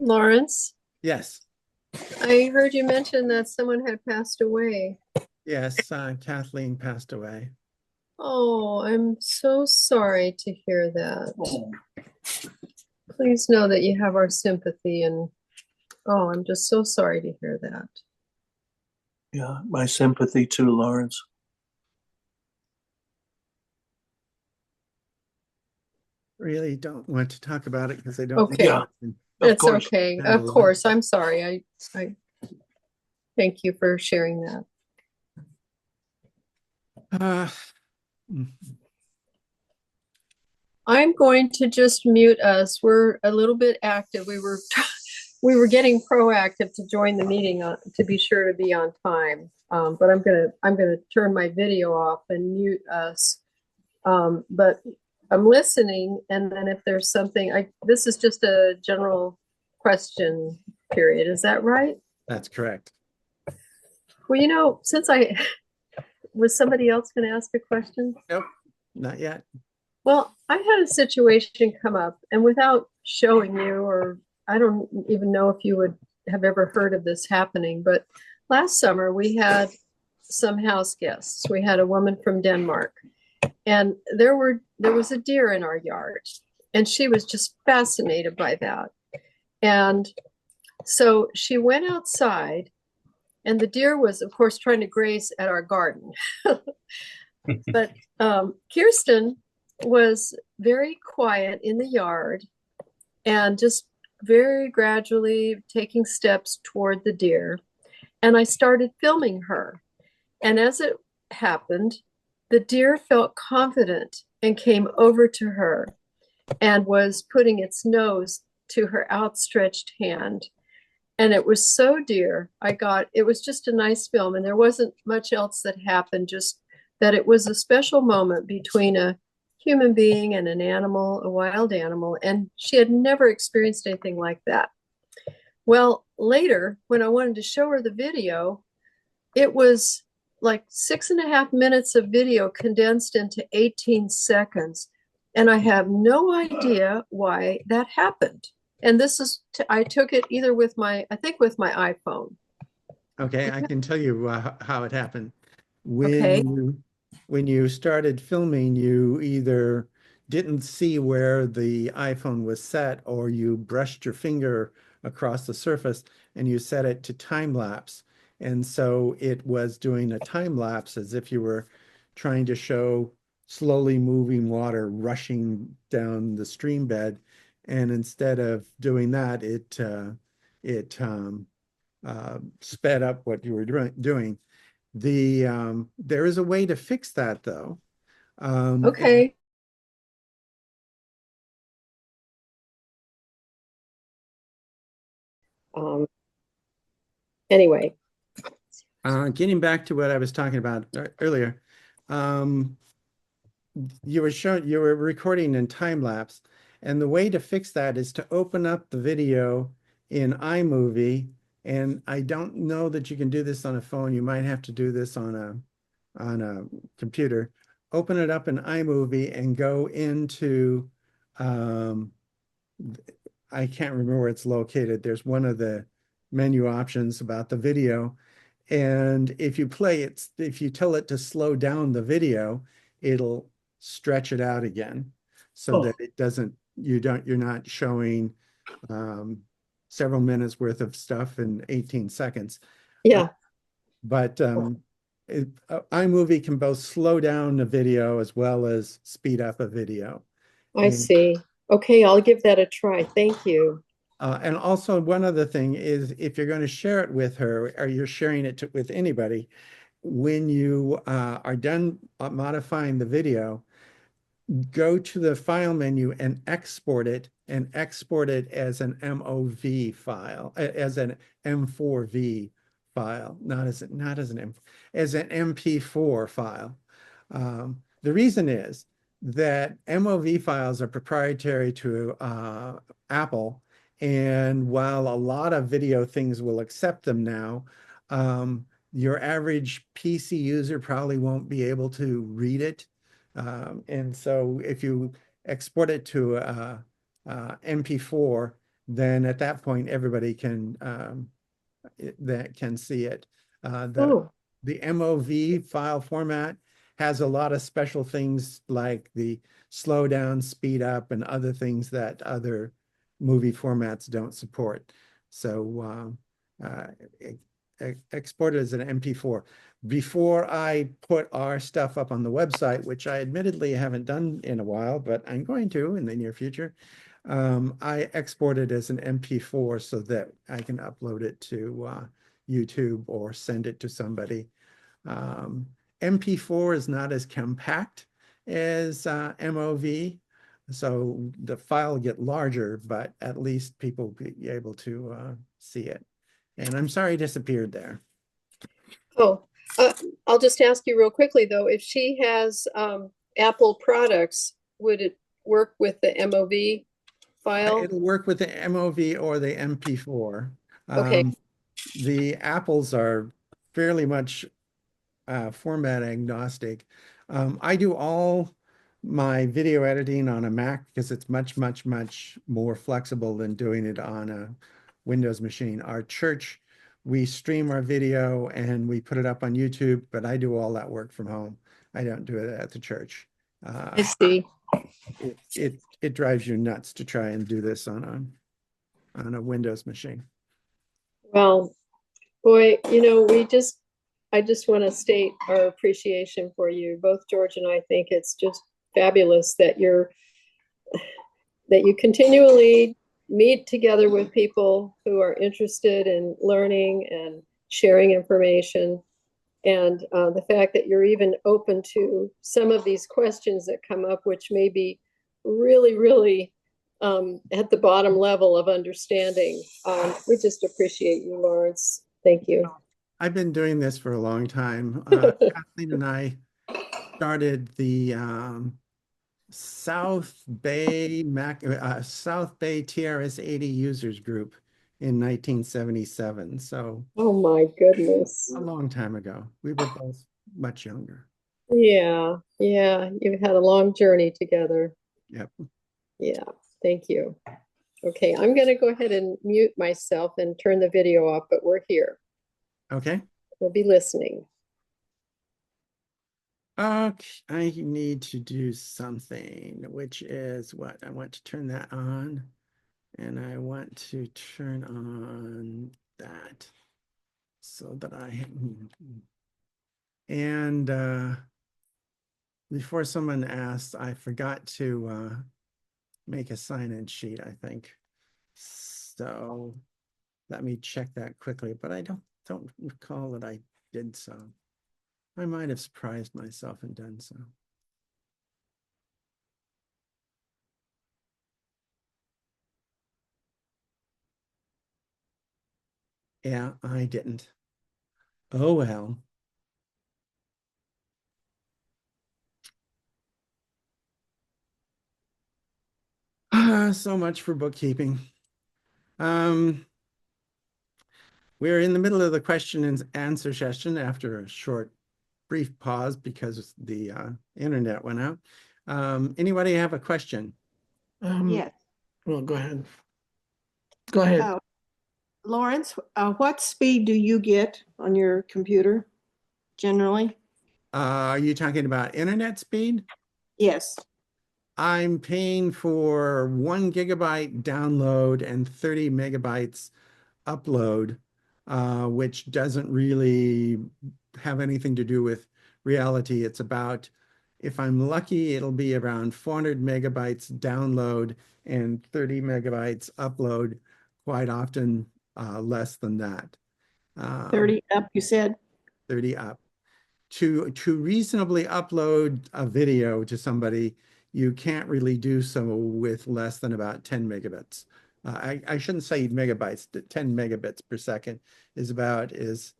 Lawrence, Yes, I heard you mention that someone had passed away. yes, Kathleen passed away. Oh, I'm so sorry to hear that. Please know that you have our sympathy and oh, I'm just so sorry to hear that. Yeah, my sympathy too, Lawrence. Really don't want to talk about it because I don't know if Okay, Yeah, I can of it's course. okay. Of handle it. course, I'm sorry. I thank you for sharing that. Uh, I'm going to just mute us. We're a little bit active. We were getting proactive to join the meeting to be sure to be on time. But I'm gonna turn my video off and mute us. But I'm listening, and then if there's something, this is just a general question period. Is that right? that's correct. Well, since I was somebody else going to ask a question? Nope, not yet. Well, I had a situation come up, and without showing you, or I don't even know if you would have ever heard of this happening, but last summer we had some house guests. We had a woman from Denmark, and there was a deer in our yard, and she was just fascinated by that. And so she went outside, and the deer was, of course, trying to graze at our garden. But Kirsten was very quiet in the yard and just very gradually taking steps toward the deer. And I started filming her. And as it happened, the deer felt confident and came over to her and was putting its nose to her outstretched hand. And it was so dear. It was just a nice film, and there wasn't much else that happened, just that it was a special moment between a human being and an animal, a wild animal, and she had never experienced anything like that. Well, later, when I wanted to show her the video, it was like 6.5 minutes of video condensed into 18 seconds. And I have no idea why that happened. And I took it either with I think with my iPhone. Okay, I can tell you how it happened. When Okay. you started filming, you either didn't see where the iPhone was set, or you brushed your finger across the surface and you set it to time lapse. And so it was doing a time lapse as if you were trying to show slowly moving water rushing down the stream bed. And instead of doing that, it sped up what you were doing. There is a way to fix that though. And, Okay. Um, anyway, getting back to what I was talking about earlier, um, you were recording in time lapse, and the way to fix that is to open up the video in iMovie. And I don't know that you can do this on a phone. You might have to do this on a computer. Open it up in iMovie and go into um, I can't remember where it's located. There's one of the menu options about the video. And if you play it, if you tell it to slow down the video, it'll stretch it out again so Oh, that it doesn't, you're not showing um, several minutes worth of stuff in 18 seconds. Uh, yeah, but iMovie can both slow down the video as well as speed up a video. I And see. Okay, I'll give that a try. Thank you. and also one other thing is if you're going to share it with her or you're sharing it with anybody, when you are done modifying the video, go to the file menu and export it as an MOV file, as an M4V file, not as an as an MP4 file. The reason is that MOV files are proprietary to Apple, and while a lot of video things will accept them now, your average PC user probably won't be able to read it. And so if you export it to MP4, then at that point, everybody can that can see it. Oh, The MOV file format has a lot of special things like the slow down, speed up, and other things that other movie formats don't support. So export it as an MP4. Before I put our stuff up on the website, which I admittedly haven't done in a while, but I'm going to in the near future, I export it as an MP4 so that I can upload it to YouTube or send it to somebody. MP4 is not as compact as MOV, so the file will get larger, but at least people will be able to see it. And I'm sorry it disappeared there. oh, uh, I'll just ask you real quickly though, if she has Apple products, would it work with the MOV file? It'll work with the MOV or the MP4. Okay, The Apples are fairly much format agnostic. I do all my video editing on a Mac because it's much, much, much more flexible than doing it on a Windows machine. Our church, we stream our video and we put it up on YouTube, but I do all that work from home. I don't do it at the church. I see. It drives you nuts to try and do this on a Windows machine. Well, boy, I just want to state our appreciation for you. Both George and I think it's just fabulous that you continually meet together with people who are interested in learning and sharing information. And the fact that you're even open to some of these questions that come up, which may be really, really at the bottom level of understanding. We just appreciate you, Lawrence. Thank you. I've been doing this for a long time. Kathleen and I started the South Bay TRS 80 users group in 1977. So Oh my goodness. a long time ago. We were both much younger. Yeah, yeah. You've had a long journey together. Yep. Yeah, thank you. Okay, I'm going to go ahead and mute myself and turn the video off, but we're here. Okay. We'll be listening. Okay, I need to do something, which is what I want to turn that on, and I want to turn on that so that and before someone asks, I forgot to make a sign-in sheet, I think. So let me check that quickly, but I don't recall that I did so. I might have surprised myself and done so. Yeah, I didn't. Oh well. So much for bookkeeping. We're in the middle of the question and answer session after a short, brief pause because the internet went out. Anybody have a question? Yes. Well, go ahead. Go ahead. Lawrence, what speed do you get on your computer generally? Are you talking about internet speed? Yes. I'm paying for 1 gigabyte download and 30 megabytes upload, which doesn't really have anything to do with reality. It's about, if I'm lucky, it'll be around 400 megabytes download and 30 megabytes upload, quite often less than that. 30 up, you said? 30 up. To reasonably upload a video to somebody, you can't really do so with less than about 10 megabits. I shouldn't say megabytes, 10 megabits per second is about as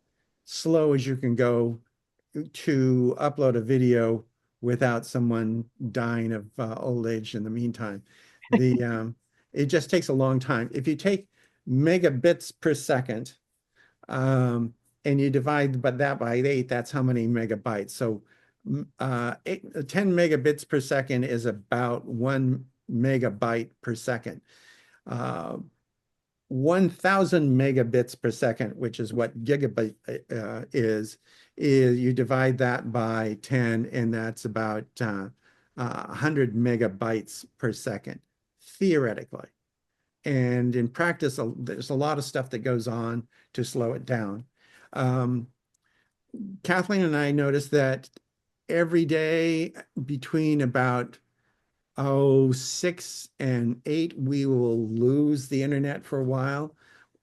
slow as you can go to upload a video without someone dying of old age in the meantime. It just takes a long time. If you take megabits per second, and you divide that by 8, that's how many megabytes. So 10 megabits per second is about 1 megabyte per second. 1,000 megabits per second, which is what gigabit is you divide that by 10, and that's about 100 megabytes per second, theoretically. And in practice, there's a lot of stuff that goes on to slow it down. Kathleen and I noticed that every day between about 6 and 8, we will lose the internet for a while.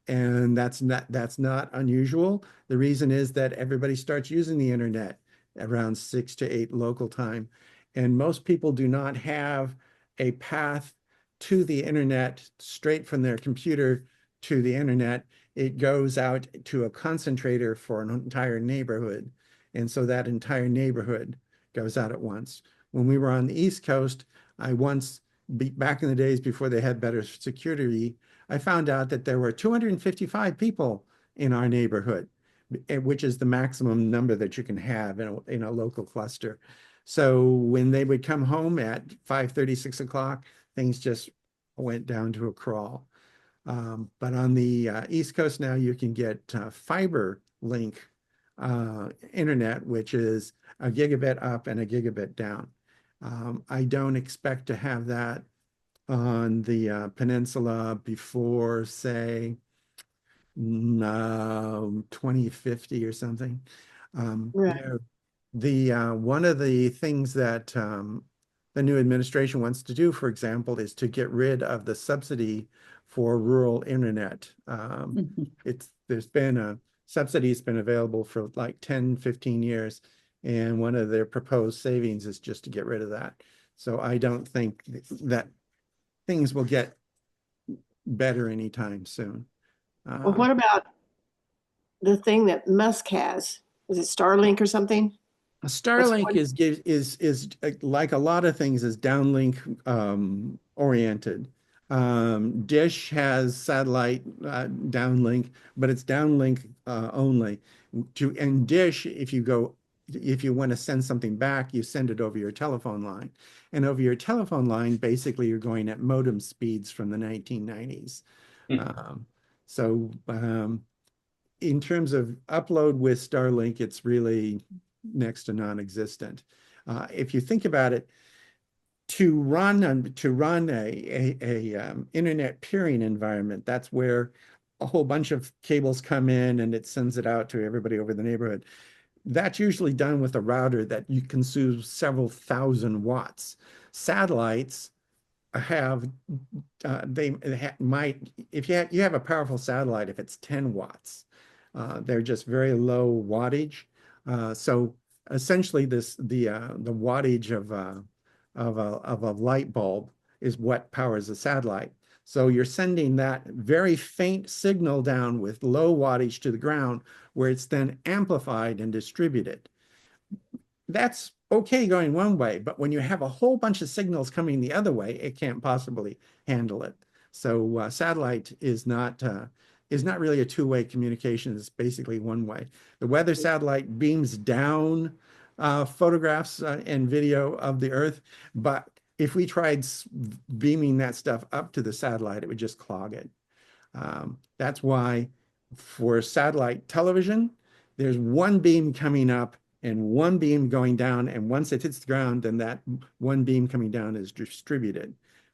And that's not unusual. The reason is that everybody starts using the internet around 6 to 8 local time. And most people do not have a path to the internet straight from their computer to the internet. It goes out to a concentrator for an entire neighborhood. And so that entire neighborhood goes out at once. When we were on the East Coast, I once, back in the days before they had better security, I found out that there were 255 people in our neighborhood, which is the maximum number that you can have in a local cluster. So when they would come home at 5:30, 6 o'clock, things just went down to a crawl. But on the East Coast now, you can get fiber link internet, which is a gigabit up and a gigabit down. I don't expect to have that on the peninsula before, say, 2050 or something. Right. You know, one of the things that the new administration wants to do, for example, is to get rid of the subsidy for rural internet. There's been a subsidy has been available for like 10, 15 years. And one of their proposed savings is just to get rid of that. So I don't think that things will get better anytime soon. Well, what about the thing that Musk has? Is it Starlink or something? Starlink is like a lot of things is downlink oriented. Dish has satellite downlink, but it's downlink only. And Dish, if you want to send something back, you send it over your telephone line. And over your telephone line, basically you're going at modem speeds from the 1990s. So in terms of upload with Starlink, it's really next to non-existent. If you think about it, to run a internet peering environment, that's where a whole bunch of cables come in and it sends it out to everybody over the neighborhood. That's usually done with a router that you consume several thousand watts. Satellites have if you have a powerful satellite, if it's 10 watts, they're just very low wattage. So essentially the wattage of a light bulb is what powers a satellite. So you're sending that very faint signal down with low wattage to the ground, where it's then amplified and distributed. That's okay going one way, but when you have a whole bunch of signals coming the other way, it can't possibly handle it. So satellite is not really a two-way communication. It's basically one way. The weather satellite beams down photographs and video of the Earth, but if we tried beaming that stuff up to the satellite, it would just clog it. That's why for satellite television, there's one beam coming up and one beam going down, and once it hits the ground, then that one beam coming down is distributed.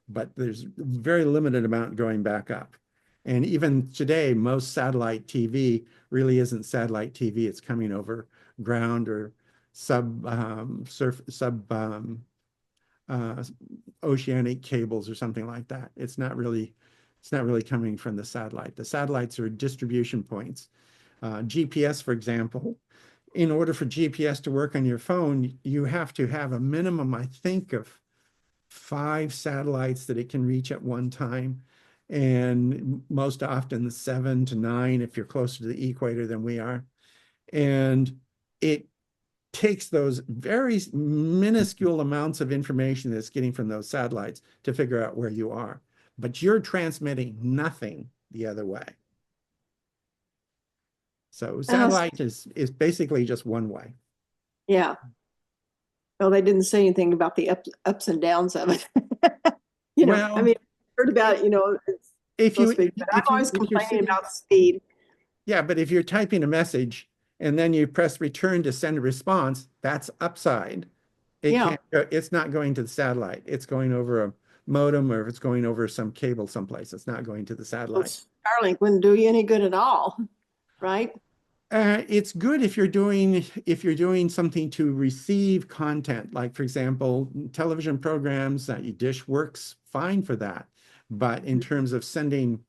But there's very limited amount going back up. And even today, most satellite TV really isn't satellite TV. It's coming over ground or oceanic cables or something like that. It's not really coming from the satellite. The satellites are distribution points. GPS, for example, in order for GPS to work on your phone, you have to have a minimum, I think, of 5 satellites that it can reach at one time. And most often 7 to 9 if you're closer to the equator than we are. And it takes those very minuscule amounts of information that's getting from those satellites to figure out where you are. But you're transmitting nothing the other way. So satellite is basically just one way. Yeah. Well, they didn't say anything about the ups and downs of it. I mean, I heard about, If slow you, speed, but I'm if you, always if you're complaining sitting, about speed. yeah, but if you're typing a message and then you press return to send a response, that's upside. It Yeah. can't go, it's not going to the satellite. It's going over a modem, or if it's going over some cable someplace. It's not going to the Well, satellite. Starlink wouldn't do you any good at all, right? It's good if you're doing something to receive content, like for example, television programs. Dish works fine for that, but in terms of sending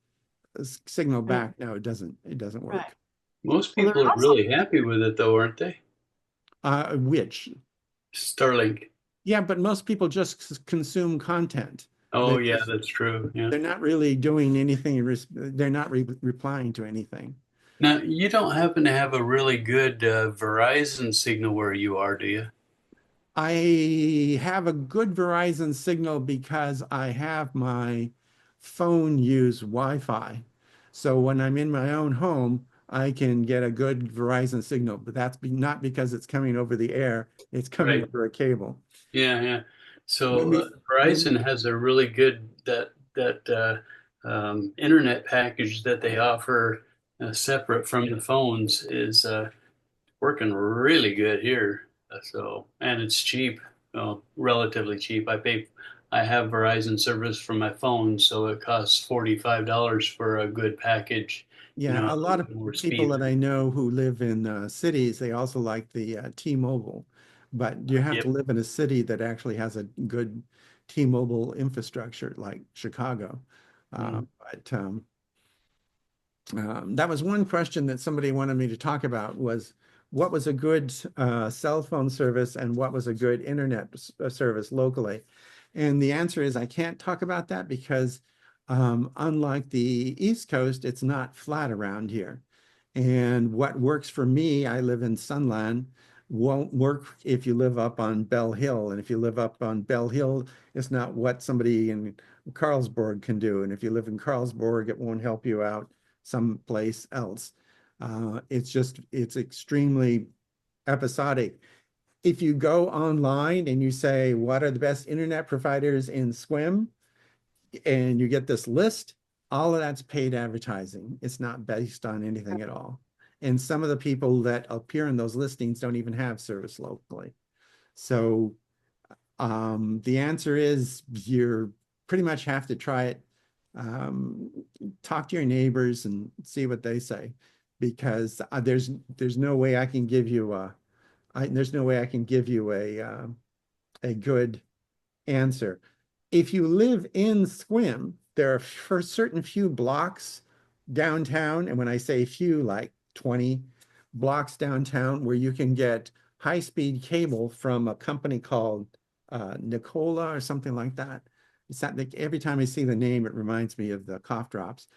a signal Right. back, no, it doesn't. It doesn't Right. work. Most Well, they're people are also- really happy with it, though, aren't they? Which, Starlink. yeah, but most people just consume content. Oh, They're yeah, just, that's true. Yeah. they're not really doing anything. They're not replying to anything. Now, you don't happen to have a really good Verizon signal where you are, do you? I have a good Verizon signal because I have my phone use Wi-Fi. So when I'm in my own home, I can get a good Verizon signal, but that's not because it's coming over the air, it's coming Right. over a cable. Yeah, yeah. When So we, when, Verizon has a really good internet package that they offer separate from the phones is working really good here. So, and it's cheap, well, relatively cheap. I have Verizon service for my phone, so it costs $45 for a good package. yeah, a lot of More people speed. that I know who live in cities, they also like the T-Mobile, but you have Yep. to live in a city that actually has a good T-Mobile infrastructure, like Chicago. But that was one question that somebody wanted me to talk about, was what was a good cell phone service and what was a good internet service locally. And the answer is I can't talk about that because unlike the East Coast, it's not flat around here. And what works for me, I live in Sunland, won't work if you live up on Bell Hill. And if you live up on Bell Hill, it's not what somebody in Carlsberg can do. And if you live in Carlsberg, it won't help you out someplace else. It's extremely episodic. If you go online and you say, what are the best internet providers in Swim? And you get this list, all of that's paid advertising. It's not based on anything at all. And some of the people that appear in those listings don't even have service locally. So the answer is you pretty much have to try it. Talk to your neighbors and see what they say, because there's no way I can give you there's no way I can give you a good answer. If you live in Squim, there are for certain few blocks downtown, and when I say few, like 20 blocks downtown, where you can get high-speed cable from a company called Nicola or something like that. It's not like every time I see the name, it reminds me of the cough drops.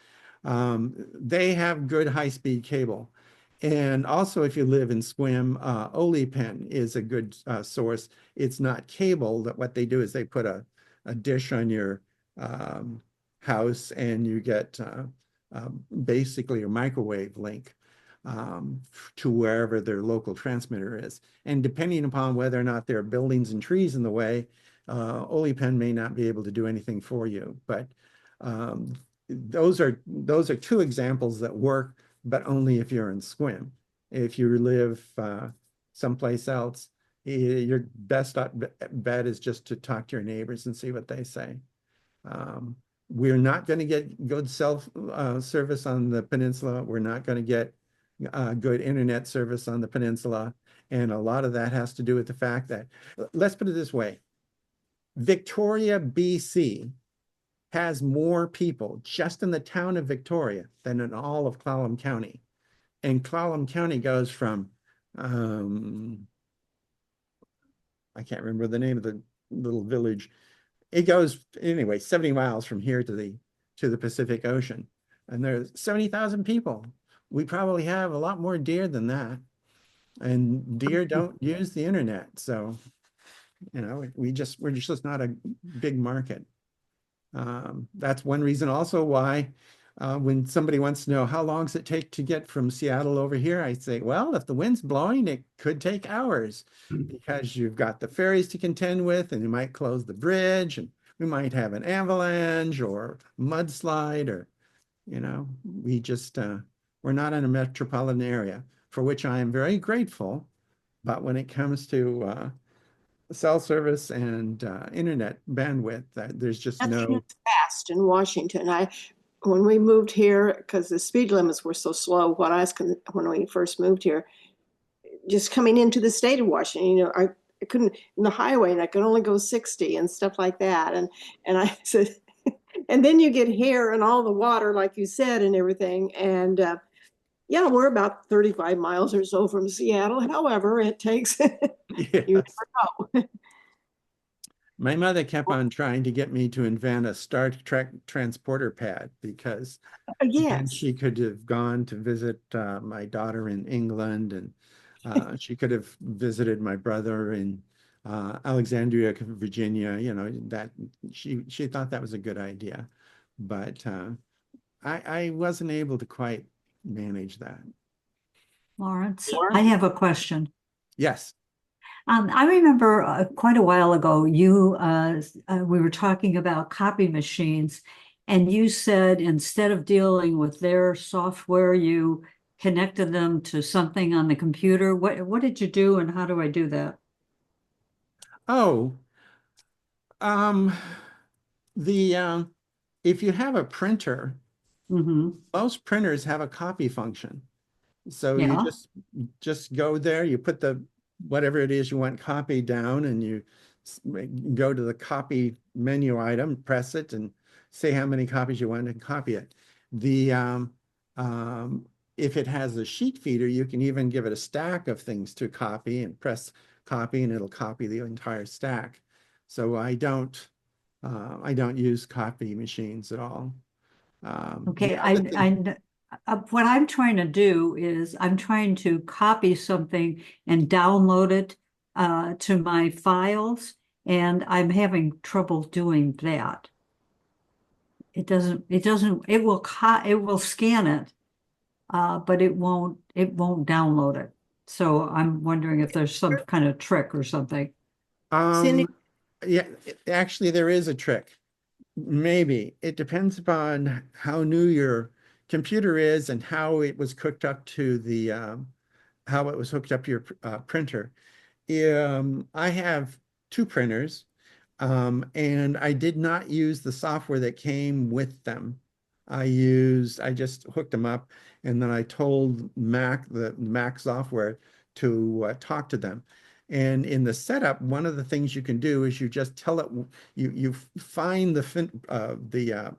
They have good high-speed cable. And also, if you live in Squim, Olipen is a good source. It's not cable. That what they do is they put a dish on your house, and you get basically a microwave link to wherever their local transmitter is. And depending upon whether or not there are buildings and trees in the way, Olipen may not be able to do anything for you. But those are two examples that work, but only if you're in Squim. If you live someplace else, your best bet is just to talk to your neighbors and see what they say. We're not going to get good cell service on the peninsula. We're not going to get good internet service on the peninsula. And a lot of that has to do with the fact that, let's put it this way, Victoria, BC has more people just in the town of Victoria than in all of Clallam County. And Clallam County goes from, I can't remember the name of the little village. It goes anyway, 70 miles from here to the Pacific Ocean. And there's 70,000 people. We probably have a lot more deer than that. And deer don't use the internet. So, you know, we're just not a big market. That's one reason also why when somebody wants to know how long does it take to get from Seattle over here, I say, well, if the wind's blowing, it could take hours because you've got the ferries to contend with, and you might close the bridge, and we might have an avalanche or mudslide or You know, we just, we're not in a metropolitan area, for which I am very grateful. But when it comes to cell service and internet bandwidth, there's just Nothing no. is fast in Washington. When we moved here, because the speed limits were so slow, when we first moved here, just coming into the state of Washington, you know, I couldn't in the highway, and I could only go 60 and stuff like that. And I said, and then you get here and all the water, like you said, and everything. And yeah, we're about 35 miles or so from Seattle. However, it takes you never Yes. know. My mother kept on trying to get me to invent a Star Trek transporter pad because then Yes. she could have gone to visit my daughter in England, and she could have visited my brother in Alexandria, Virginia. You know, that she thought that was a good idea, but I wasn't able to quite manage that. Lawrence, I have a question. Yes. I remember quite a while ago, we were talking about copy machines, and you said instead of dealing with their software, you connected them to something on the computer. What did you do, and how do I do that? Oh, um, if you have a printer, Mm-hmm. most printers have a copy function. So you Yeah. just go there, you put the whatever it is you want copied down, and you go to the copy menu item, press it, and say how many copies you want and copy it. The if it has a sheet feeder, you can even give it a stack of things to copy and press copy, and it'll copy the entire stack. So I don't use copy machines at all. Okay, The other thing, what I'm trying to do is I'm trying to copy something and download it to my files, and I'm having trouble doing that. It will scan it, but it won't download it. So I'm wondering if there's some kind of trick or something. Cindy, yeah, actually there is a trick. Maybe. It depends upon how new your computer is and how it was hooked up to the how it was hooked up to your printer. I have two printers, and I did not use the software that came with them. I just hooked them up, and then I told the Mac software to talk to them. And in the setup, one of the things you can do is you just tell it, you find the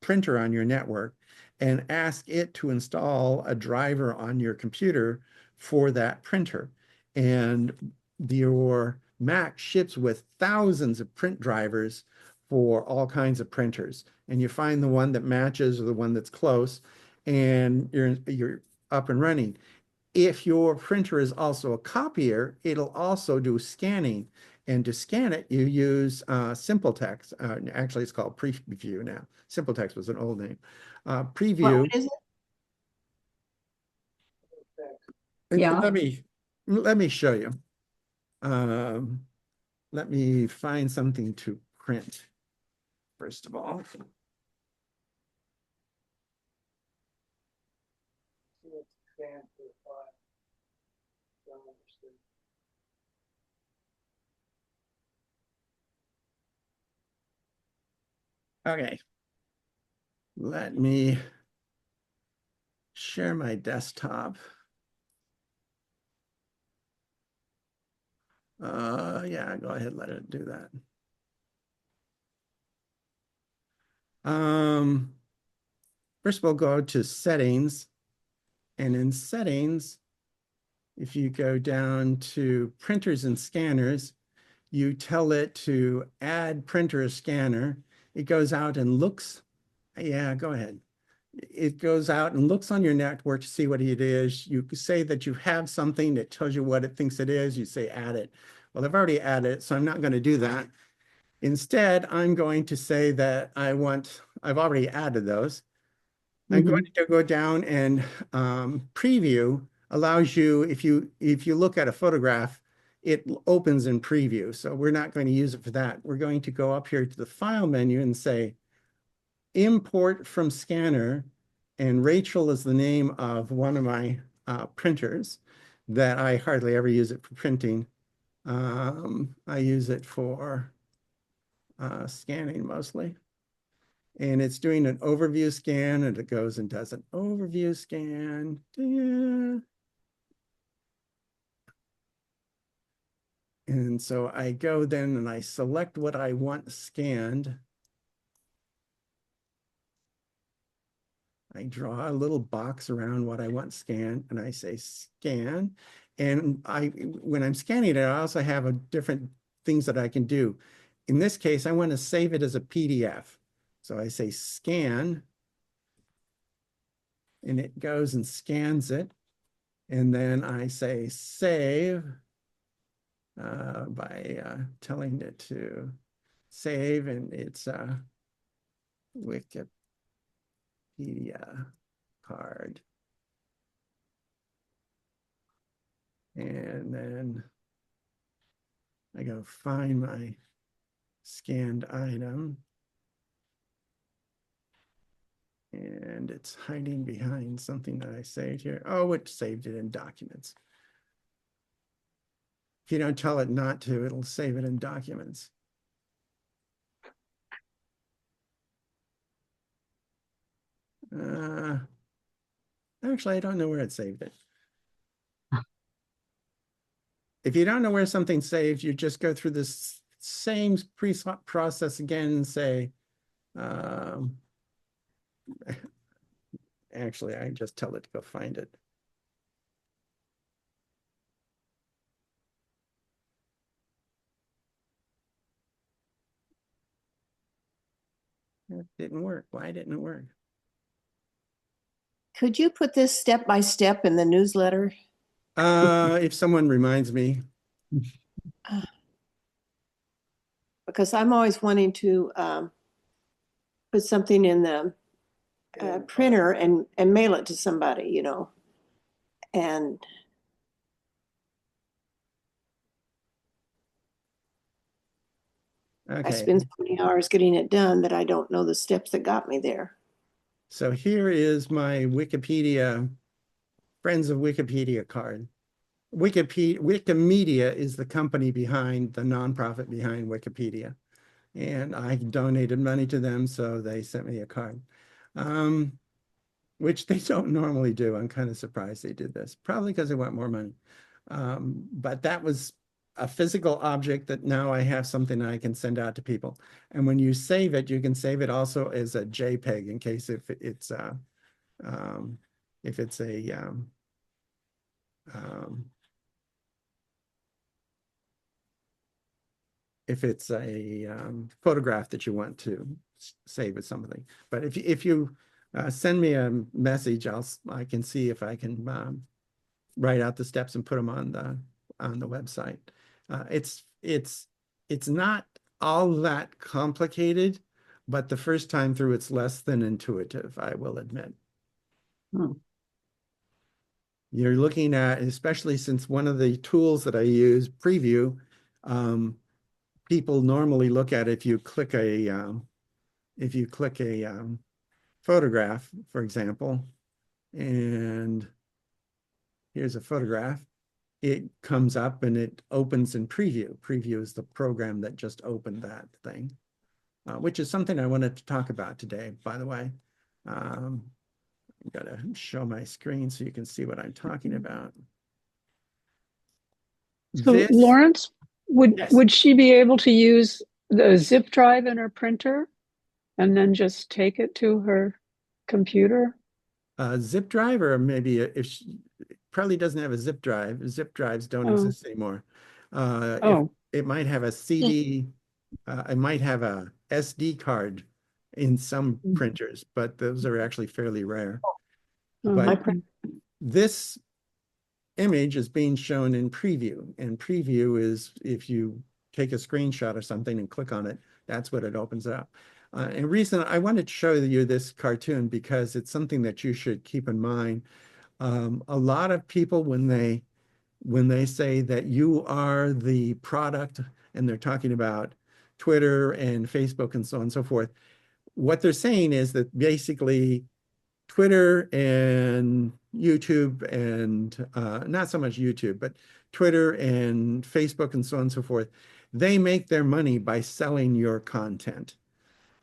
printer on your network and ask it to install a driver on your computer for that printer. And your Mac ships with thousands of print drivers for all kinds of printers. And you find the one that matches or the one that's close, and you're up and running. If your printer is also a copier, it'll also do scanning. And to scan it, you use SimpleText. Actually, it's called Preview now. SimpleText was an old name. Preview. what is it? Yeah. Let me show you. Let me find something to print, first of all. Okay. Let me share my desktop. Yeah, go ahead, let it do that. First we'll go to settings, and in settings, if you go down to printers and scanners, you tell it to add printer or scanner. It goes out and looks. Yeah, go ahead. It goes out and looks on your network to see what it is. You say that you have something that tells you what it thinks it is. You say add it. Well, I've already added it, so I'm not going to do that. Instead, I'm going to say that I've already added those. I'm going to go down and preview allows you, if you look at a photograph, it opens in preview. So we're not going to use it for that. We're going to go up here to the file menu and say import from scanner And Rachel is the name of one of my printers that I hardly ever use it for printing. I use it for scanning mostly. And it's doing an overview scan, and it goes and does an overview scan. Yeah. And so I go then and I select what I want scanned. I draw a little box around what I want scanned, and I say scan. And when I'm scanning it, I also have different things that I can do. In this case, I want to save it as a PDF. So I say scan, and it goes and scans it. And then I say save by telling it to save, and it's a Wikipedia card. And then I go find my scanned item. And it's hiding behind something that I saved here. Oh, it saved it in documents. If you don't tell it not to, it'll save it in documents. Actually, I don't know where it saved it. If you don't know where something's saved, you just go through this same process again and say, actually, I just tell it to go find it. It didn't work. Why didn't it work? Could you put this step by step in the newsletter? If someone reminds me. Because I'm always wanting to put something in the printer and mail it to somebody, you know. And I spend so many hours getting it done that I don't know the steps that got me there. So here is my Wikipedia, Friends of Wikipedia card. Wikimedia is the company behind, the nonprofit behind Wikipedia. And I donated money to them, so they sent me a card, which they don't normally do. I'm kind of surprised they did this, probably because they want more money. But that was a physical object that now I have something I can send out to people. And when you save it, you can save it also as a JPEG in case if it's a photograph that you want to save as something. But if you send me a message, I can see if I can write out the steps and put them on the website. It's not all that complicated, but the first time through, it's less than intuitive, I will admit. You're looking at, especially since one of the tools that I use, Preview, people normally look at if you click a photograph, for example, and here's a photograph. It comes up and it opens in Preview. Preview is the program that just opened that thing, which is something I wanted to talk about today, by the way. I've got to show my screen so you can see what I'm talking about. So Lawrence, would she be able to use the zip drive in her printer and then just take it to her computer? Zip drive, or maybe if she probably doesn't have a zip drive. Zip drives don't exist anymore. It might have a CD, it might have a SD card in some printers, but those are actually fairly rare. But this image is being shown in Preview, and Preview is if you take a screenshot of something and click on it, that's what it opens up. And reason I wanted to show you this cartoon because it's something that you should keep in mind. A lot of people, when they say that you are the product, and they're talking about Twitter and Facebook and so on and so forth, what they're saying is that basically Twitter and YouTube and not so much YouTube, but Twitter and Facebook and so on and so forth, they make their money by selling your content.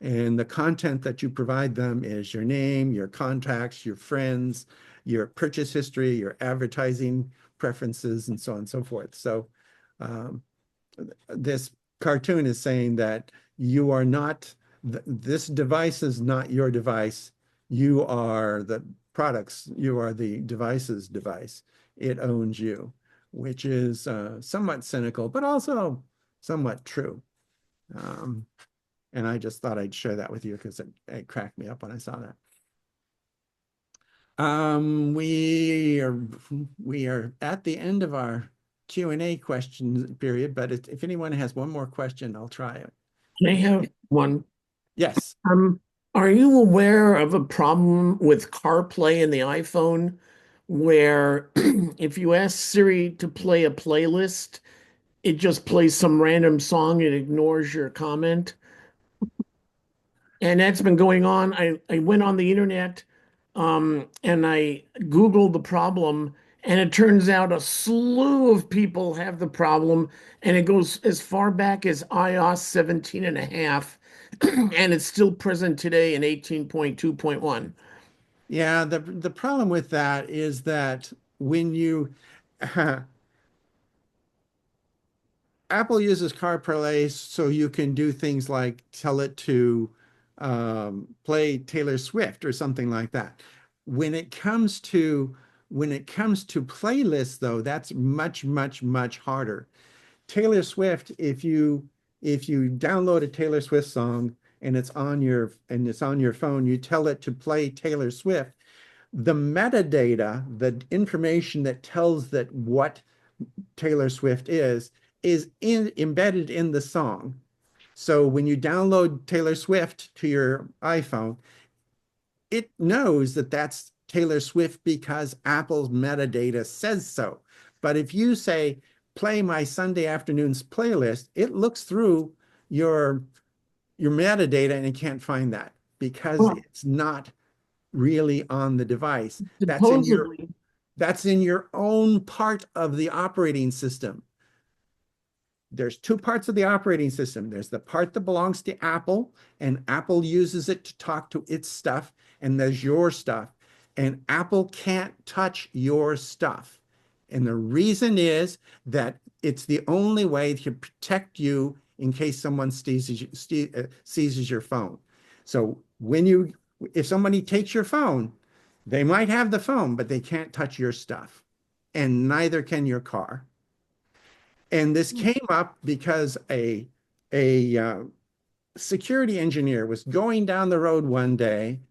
And the content that you provide them is your name, your contacts, your friends, your purchase history, your advertising preferences, and so on and so forth. So um, this cartoon is saying that you are not, this device is not your device. You are the products, you are the device's device. It owns you, which is somewhat cynical, but also somewhat true. And I just thought I'd share that with you because it cracked me up when I saw that. We are at the end of our Q&A question period, but if anyone has one more question, I'll try it. I have one. Yes. Are you aware of a problem with CarPlay in the iPhone where if you ask Siri to play a playlist, it just plays some random song and ignores your comment? And that's been going on. I went on the internet and I Googled the problem, and it turns out a slew of people have the problem, and it goes as far back as iOS 17 and a half, and it's still present today in 18.2.1. Yeah, the problem with that is that when you Apple uses CarPlay so you can do things like tell it to play Taylor Swift or something like that. When it comes to playlists, though, that's much, much, much harder. Taylor Swift, if you download a Taylor Swift song and it's on your phone, you tell it to play Taylor Swift. The metadata, the information that tells that what Taylor Swift is embedded in the song. So when you download Taylor Swift to your iPhone, it knows that that's Taylor Swift because Apple's metadata says so. But if you say, play my Sunday afternoon's playlist, it looks through your metadata and it can't find that because it's not really on the device. Supposedly, That's in your own part of the operating system. There's two parts of the operating system. There's the part that belongs to Apple, and Apple uses it to talk to its stuff, and there's your stuff. And Apple can't touch your stuff. And the reason is that it's the only way to protect you in case someone seizes your phone. So if somebody takes your phone, they might have the phone, but they can't touch your stuff. And neither can your car. And this came up because a security engineer was going down the road one day.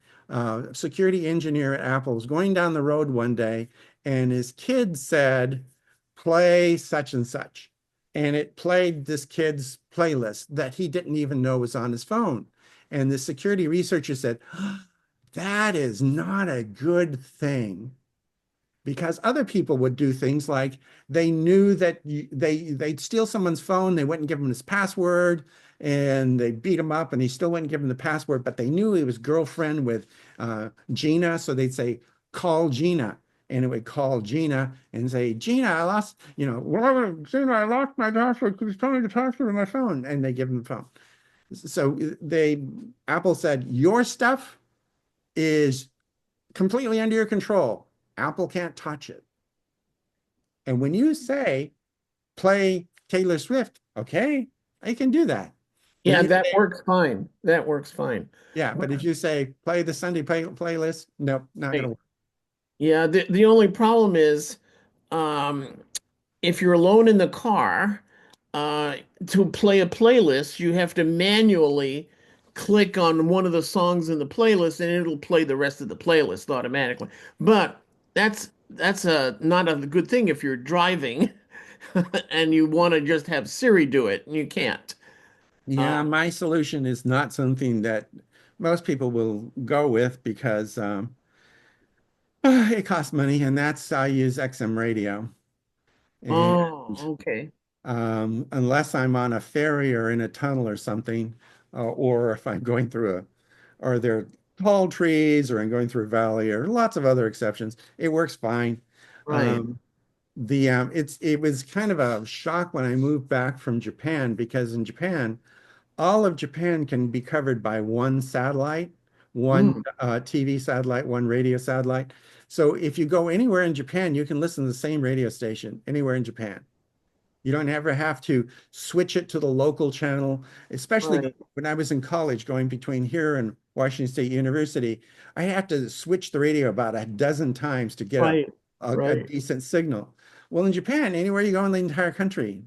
Security engineer at Apple was going down the road one day, and his kid said, "Play such and such," and it played this kid's playlist that he didn't even know was on his phone. And the security researcher said, "That is not a good thing." Because other people would do things like they knew that they'd steal someone's phone, they wouldn't give him his password, and they beat him up, and he still wouldn't give him the password, but they knew he was girlfriend with Gina, so they'd say, "Call Gina," and it would call Gina and say, "Gina, I lost, well, Gina, I lost my password. Could you tell me the password of my phone?" And they give him the phone. So Apple said, "Your stuff is completely under your control. Apple can't touch it." And when you say, play Taylor Swift, okay, I can do that. yeah, that works fine. That works fine. Yeah, but if you say, play the Sunday playlist, nope, not going to work. Yeah, the only problem is if you're alone in the car, to play a playlist, you have to manually click on one of the songs in the playlist and it'll play the rest of the playlist automatically. But that's not a good thing if you're driving and you want to just have Siri do it, and you can't. Yeah, my solution is not something that most people will go with because it costs money, and that's I use XM radio. And Oh, okay. unless I'm on a ferry or in a tunnel or something, or if I'm going through or they're tall trees or in going through a valley or lots of other exceptions, it works fine. Right. It was kind of a shock when I moved back from Japan, because in Japan, all of Japan can be covered by one satellite, one Mm, TV satellite, one radio satellite. So if you go anywhere in Japan, you can listen to the same radio station anywhere in Japan. You don't ever have to switch it to the local channel, especially right. when I was in college going between here and Washington State University. I had to switch the radio about a dozen times to get Right. a Right. decent signal. Well, in Japan, anywhere you go in the entire country,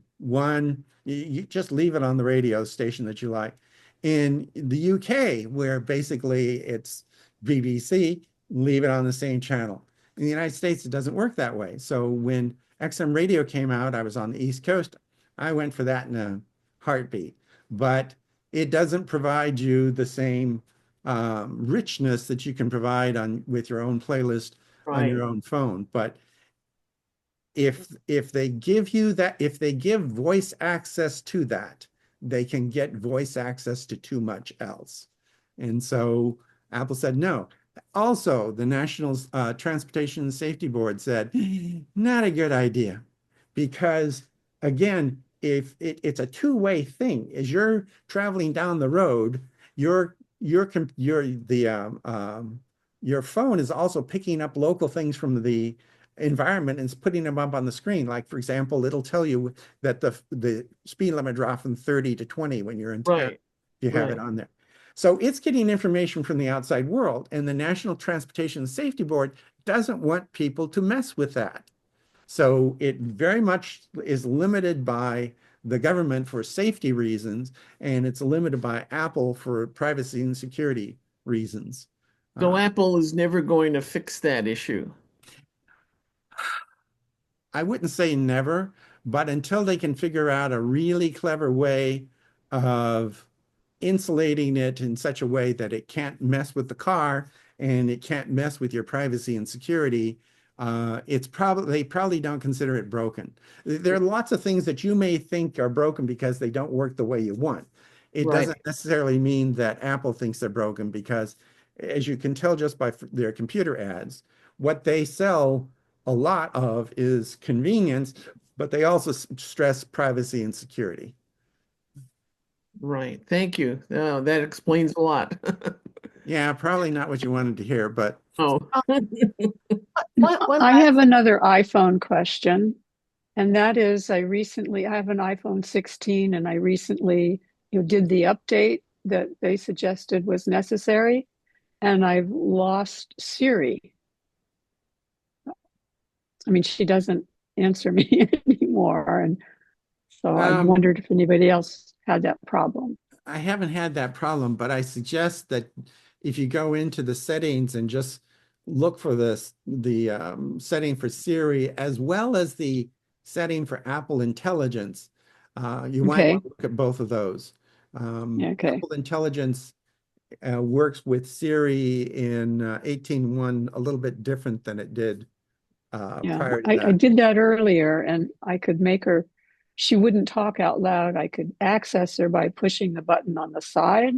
you just leave it on the radio station that you like. In the UK, where basically it's BBC, leave it on the same channel. In the United States, it doesn't work that way. So when XM radio came out, I was on the East Coast. I went for that in a heartbeat, but it doesn't provide you the same richness that you can provide on with your own playlist on Right. your own phone. But if they give you that, if they give voice access to that, they can get voice access to too much else. And so Apple said no. Also, the National Transportation Safety Board said, not a good idea, because again, if it's a two-way thing, as you're traveling down the road, your phone is also picking up local things from the environment and putting them up on the screen. Like, for example, it'll tell you that the speed limit dropped from 30 to 20 when you're in town. Right. You have it Right. on there. So it's getting information from the outside world, and the National Transportation Safety Board doesn't want people to mess with that. So it very much is limited by the government for safety reasons, and it's limited by Apple for privacy and security reasons. So Apple is never going to fix that issue. I wouldn't say never, but until they can figure out a really clever way of insulating it in such a way that it can't mess with the car and it can't mess with your privacy and security, they probably don't consider it broken. There are lots of things that you may think are broken because they don't work the way you want. It Right. doesn't necessarily mean that Apple thinks they're broken, because as you can tell just by their computer ads, what they sell a lot of is convenience, but they also stress privacy and security. Right. Thank you. That explains a lot. Yeah, probably not what you wanted to hear, but Oh. I have another iPhone question, and that is I have an iPhone 16, and I recently did the update that they suggested was necessary, and I've lost Siri. I mean, she doesn't answer me anymore, and so I wondered if anybody else had that problem. I haven't had that problem, but I suggest that if you go into the settings and just look for the setting for Siri as well as the setting for Apple Intelligence, you might Okay. want to look at both of those. Okay. Apple Intelligence works with Siri in 18.1 a little bit different than it did Yeah, prior to I that. did that earlier, and I could make her, she wouldn't talk out loud. I could access her by pushing the button on the side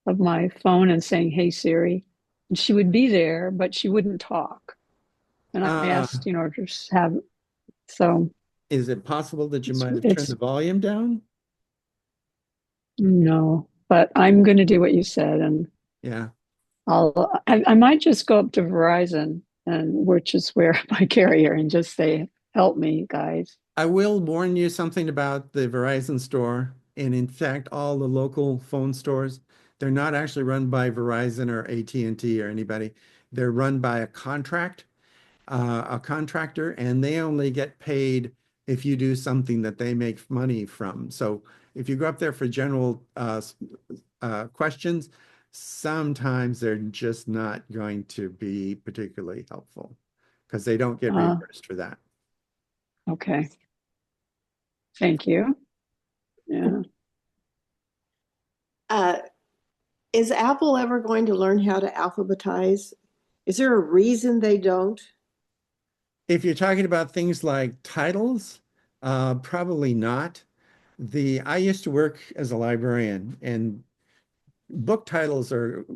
of my phone and saying, "Hey Siri," and she would be there, but she wouldn't talk. And I asked, just have, so Is it possible that you might have turned it's the volume down? no, but I'm going to do what you said, and Yeah. I might just go up to Verizon, and which is where my carrier, and just say, "Help me, guys." I will warn you something about the Verizon store, and in fact, all the local phone stores, they're not actually run by Verizon or AT&T or anybody. They're run by a contractor, and they only get paid if you do something that they make money from. So if you go up there for general questions, sometimes they're just not going to be particularly helpful because they don't get reimbursed for that. Okay. Thank you. Yeah. Is Apple ever going to learn how to alphabetize? Is there a reason they don't? If you're talking about things like titles, probably not. I used to work as a librarian, and book titles are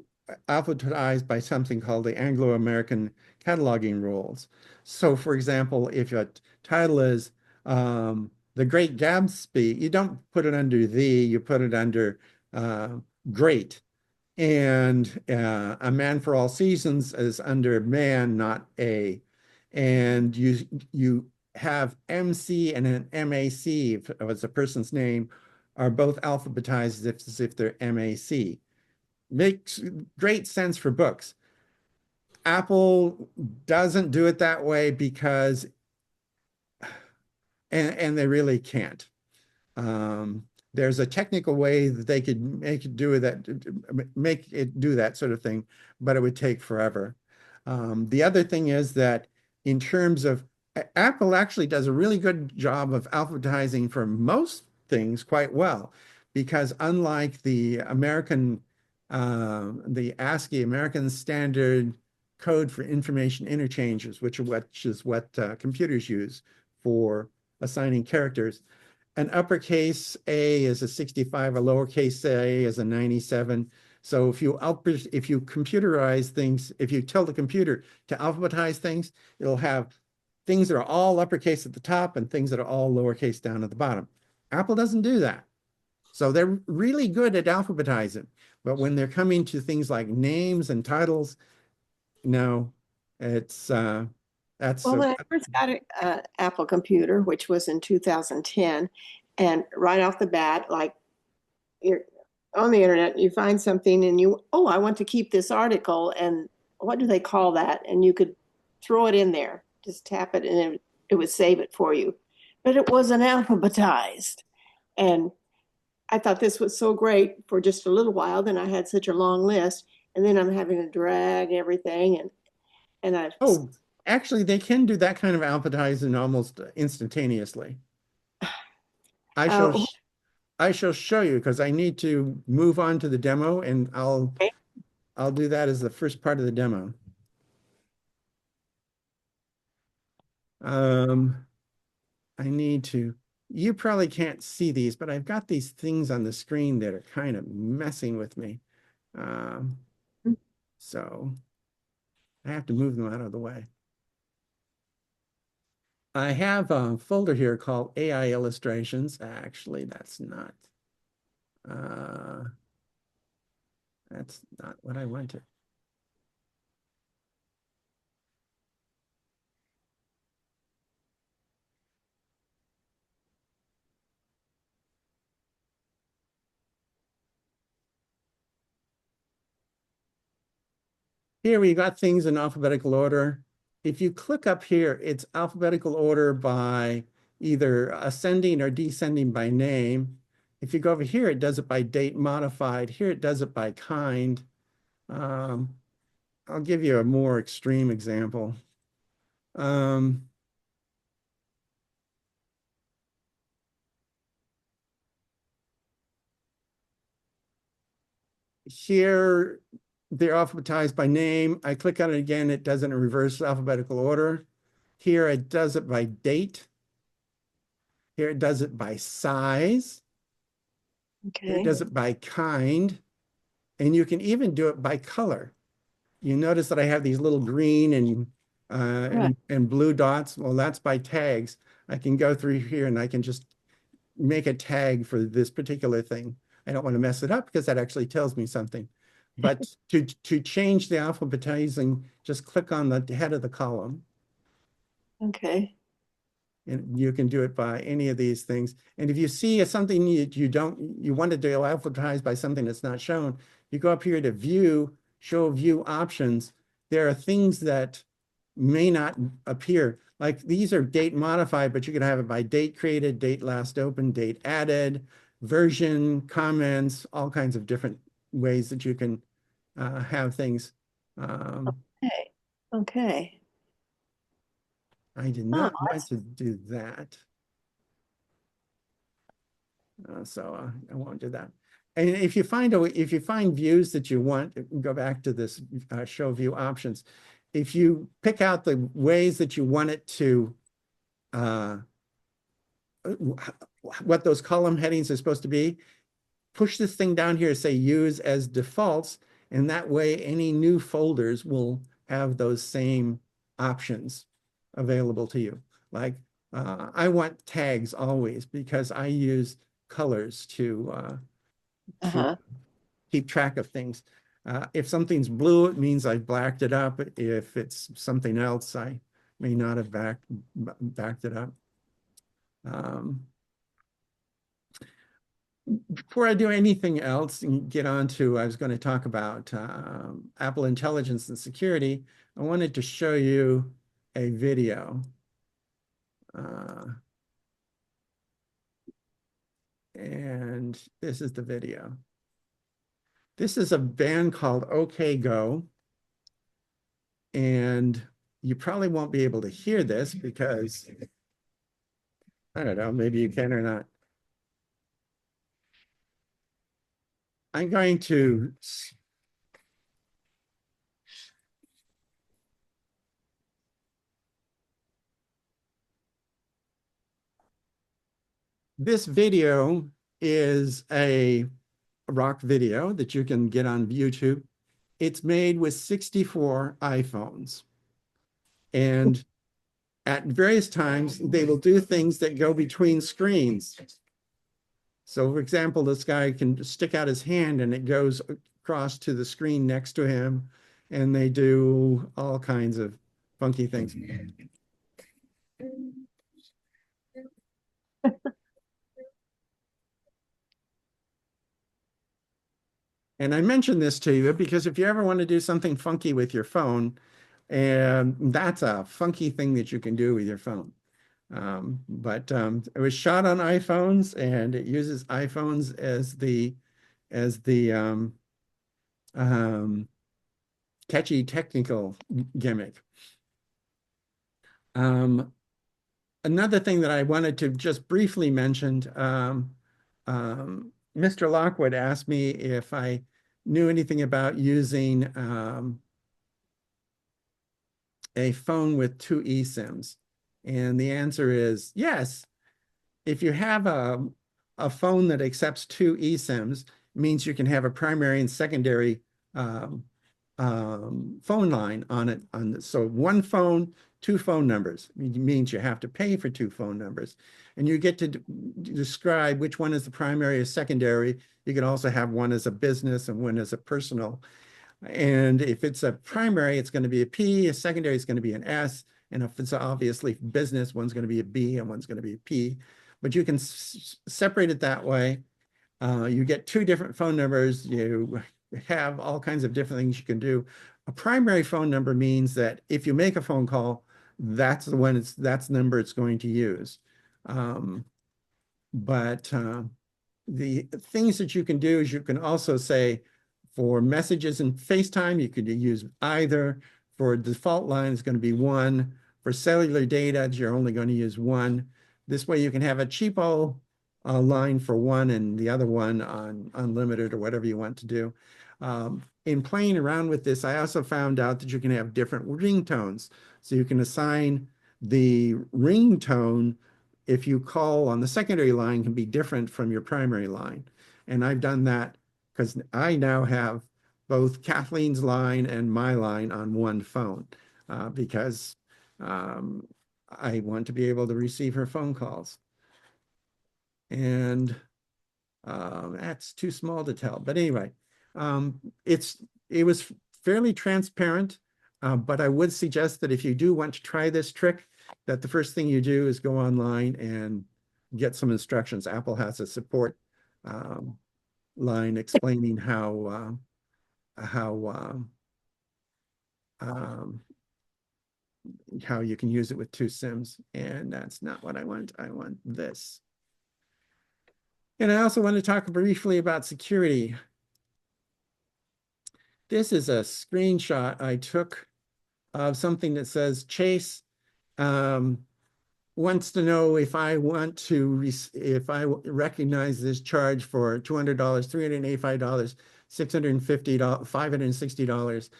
alphabetized by something called the Anglo-American cataloging rules. So, for example, if your title is The Great Gatsby, you don't put it under the, you put it under great. And A Man for All Seasons is under man, not a. And you have MC and an MAC, if it's a person's name, are both alphabetized as if they're MAC. Makes great sense for books. Apple doesn't do it that way because, and they really can't. There's a technical way that they could make it do that sort of thing, but it would take forever. The other thing is that in terms of Apple actually does a really good job of alphabetizing for most things quite well, because unlike the the ASCII, American Standard Code for Information Interchanges, which is what computers use for assigning characters, an uppercase A is a 65, a lowercase a is a 97. So if you computerize things, if you tell the computer to alphabetize things, it'll have things that are all uppercase at the top and things that are all lowercase down at the bottom. Apple doesn't do that. So they're really good at alphabetizing. But when they're coming to things like names and titles, no, that's Well, when I first got an Apple computer, which was in 2010, and right off the bat, like you're on the internet, you find something and oh, I want to keep this article, and what do they call that? And you could throw it in there, just tap it, and it would save it for you. But it wasn't alphabetized. And I thought this was so great for just a little while. Then I had such a long list, and then I'm having to drag everything, and I've actually, they can do that kind of alphabetizing almost instantaneously. I shall show you because I need to move on to the demo, and I'll do that as the first part of the demo. I need to. You probably can't see these, but I've got these things on the screen that are kind of messing with me. So I have to move them out of the way. I have a folder here called AI Illustrations. Actually, that's not what I wanted. Here we got things in alphabetical order. If you click up here, it's alphabetical order by either ascending or descending by name. If you go over here, it does it by date modified. Here it does it by kind. I'll give you a more extreme example. Here, they're alphabetized by name. I click on it again, it does it in reverse alphabetical order. Here it does it by date. Here it does it by size. Okay. Here it does it by kind. And you can even do it by color. You notice that I have these little green and blue dots. Well, that's by tags. I can go through here and I can just make a tag for this particular thing. I don't want to mess it up because that actually tells me something. But to change the alphabetizing, just click on the head of the column. Okay. And you can do it by any of these things. And if you see something you want to do alphabetize by something that's not shown, you go up here to view, show view options. There are things that may not appear. Like these are date modified, but you can have it by date created, date last open, date added, version, comments, all kinds of different ways that you can have things. Okay. I did not want to do that. So I won't do that. And if you find views that you want, go back to this show view options. If you pick out the ways that you want it to, what those column headings are supposed to be, push this thing down here, say use as defaults, And that way, any new folders will have those same options available to you. Like I want tags always because I use colors to Uh-huh. keep track of things. If something's blue, it means I've blacked it up. If it's something else, I may not have backed it up. Before I do anything else and get on to, I was going to talk about Apple Intelligence and Security. I wanted to show you a video. And this is the video. This is a band called OK Go. And you probably won't be able to hear this because, I don't know, maybe you can or not. I'm going to this video is a rock video that you can get on YouTube. It's made with 64 iPhones. And at various times, they will do things that go between screens. So for example, this guy can stick out his hand and it goes across to the screen next to him. And they do all kinds of funky things. And I mention this to you because if you ever want to do something funky with your phone, and that's a funky thing that you can do with your phone. It was shot on iPhones and it uses iPhones as the catchy technical gimmick. Another thing that I wanted to just briefly mention, Mr. Lockwood asked me if I knew anything about using a phone with 2 eSIMs. And the answer is yes. If you have a phone that accepts 2 eSIMs, it means you can have a primary and secondary phone line on it. So one phone, 2 phone numbers. It means you have to pay for 2 phone numbers. And you get to describe which one is the primary or secondary. You can also have one as a business and one as a personal. And if it's a primary, it's going to be a P, a secondary is going to be an S. And if it's obviously business, one's going to be a B and one's going to be a P. But you can separate it that way. You get 2 different phone numbers. You have all kinds of different things you can do. A primary phone number means that if you make a phone call, that's the one, that's the number it's going to use. The things that you can do is you can also say, for messages and FaceTime, you could use either. For default line, it's going to be 1. For cellular data, you're only going to use 1. This way you can have a cheapo line for 1 and the other one on unlimited or whatever you want to do. In playing around with this, I also found out that you can have different ringtones. So you can assign the ringtone if you call on the secondary line can be different from your primary line. And I've done that because I now have both Kathleen's line and my line on one phone because I want to be able to receive her phone calls. And that's too small to tell. But anyway, it was fairly transparent, but I would suggest that if you do want to try this trick, that the first thing you do is go online and get some instructions. Apple has a support line explaining how you can use it with 2 SIMs, and that's not what I want. I want this. And I also want to talk briefly about security. This is a screenshot I took of something that says Chase wants to know if I want to, if I recognize this charge for $200, $385, $650, $560.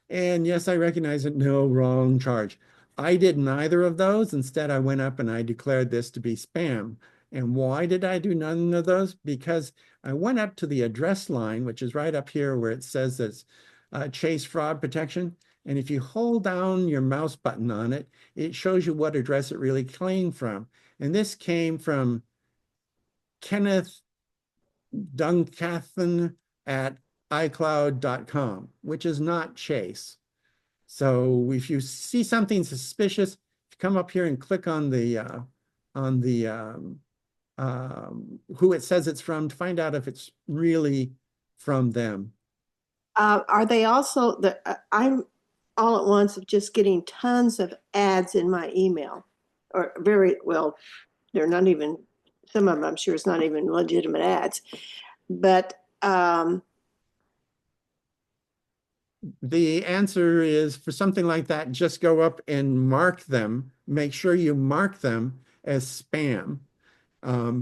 And yes, I recognize it. No, wrong charge. I did neither of those. Instead, I went up and I declared this to be spam. And why did I do none of those? Because I went up to the address line, which is right up here where it says it's Chase Fraud Protection. And if you hold down your mouse button on it, it shows you what address it really came from. And this came from Kenneth Duncathan at iCloud.com, which is not Chase. So if you see something suspicious, come up here and click on the who it says it's from to find out if it's really from them. Are they also I'm all at once of just getting tons of ads in my email, or very well, they're not even, some of them I'm sure it's not even legitimate ads, but the answer is for something like that, just go up and mark them. Make sure you mark them as spam.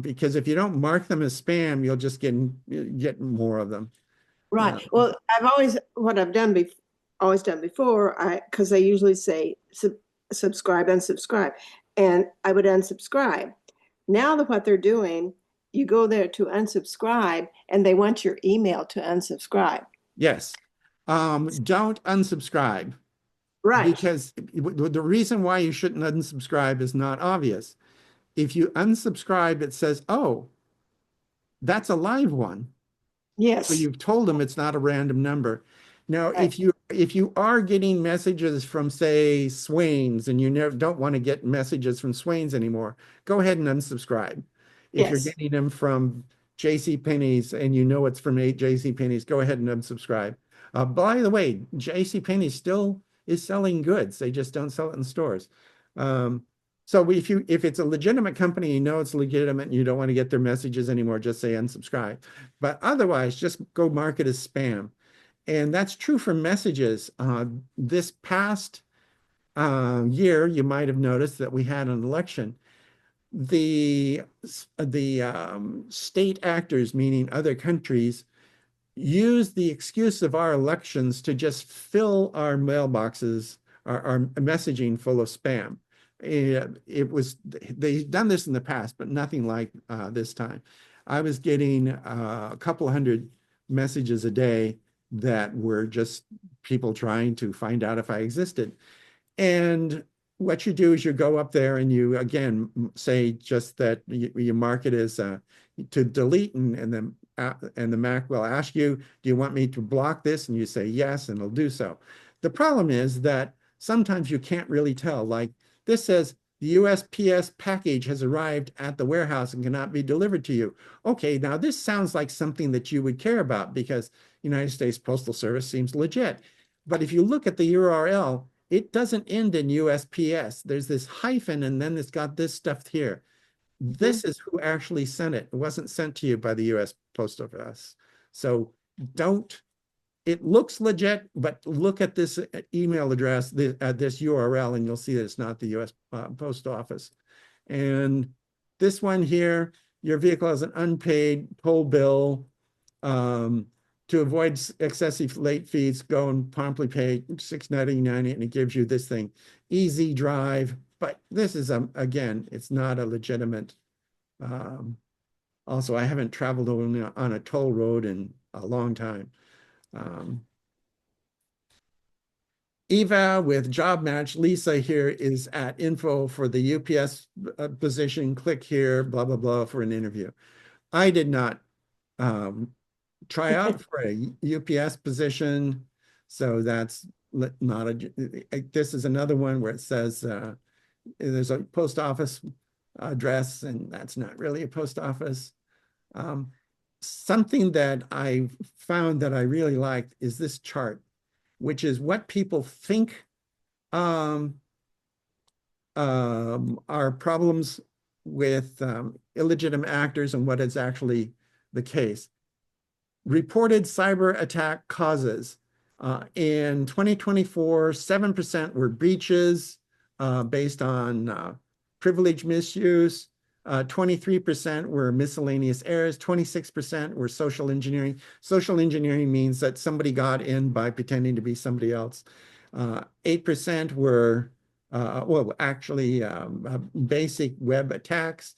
Because if you don't mark them as spam, you'll just get more of them. right. Well, what I've done always done before, because they usually say subscribe, unsubscribe, and I would unsubscribe. Now that what they're doing, you go there to unsubscribe, and they want your email to unsubscribe. Yes. Don't unsubscribe. Right. Because the reason why you shouldn't unsubscribe is not obvious. If you unsubscribe, it says, oh, that's a live one. Yes. So you've told them it's not a random number. Now, right. if you are getting messages from, say, Swains, and you don't want to get messages from Swains anymore, go ahead and unsubscribe. If you're getting them from JCPenney's and you know it's from JCPenney's, go ahead and unsubscribe. By the way, JCPenney still is selling goods. They just don't sell it in stores. So if it's a legitimate company, you know it's legitimate and you don't want to get their messages anymore, just say unsubscribe. But otherwise, just go mark it as spam. And that's true for messages. This past year, you might have noticed that we had an election. The state actors, meaning other countries, use the excuse of our elections to just fill our mailboxes, our messaging full of spam. They've done this in the past, but nothing like this time. I was getting a couple hundred messages a day that were just people trying to find out if I existed. And what you do is you go up there and you, again, say just that you mark it as to delete, and the Mac will ask you, do you want me to block this? And you say yes, and it'll do so. The problem is that sometimes you can't really tell. Like this says, the USPS package has arrived at the warehouse and cannot be delivered to you. Okay, now this sounds like something that you would care about because United States Postal Service seems legit. But if you look at the URL, it doesn't end in USPS. There's this hyphen, and then it's got this stuff here. This is who actually sent it. It wasn't sent to you by the US Post Office. So it looks legit, but look at this email address, this URL, and you'll see that it's not the US Post Office. And this one here, your vehicle has an unpaid toll bill. To avoid excessive late fees, go and promptly pay $6.99, and it gives you this thing, easy drive. But this is, again, it's not a legitimate. Also, I haven't traveled on a toll road in a long time. Eva with Job Match. Lisa here is at info for the UPS position. Click here, blah, blah, blah, for an interview. I did not try out for a UPS position. So that's not this is another one where it says there's a post office address, and that's not really a post office. Something that I found that I really liked is this chart, which is what people think are problems with illegitimate actors and what is actually the case. Reported cyber attack causes. In 2024, 7% were breaches based on privilege misuse. 23% were miscellaneous errors. 26% were social engineering. Social engineering means that somebody got in by pretending to be somebody else. 8% were, basic web attacks.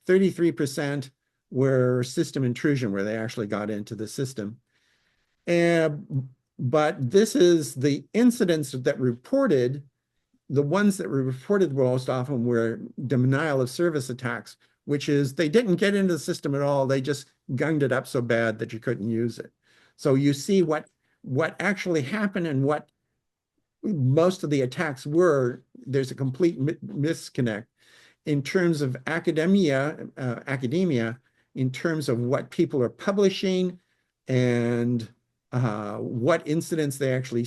33% were system intrusion, where they actually got into the system. But this is the incidents that reported. The ones that were reported most often were denial of service attacks, which is they didn't get into the system at all. They just gunged it up so bad that you couldn't use it. So you see what actually happened and what most of the attacks were. There's a complete misconnect in terms of academia, in terms of what people are publishing and what incidents they actually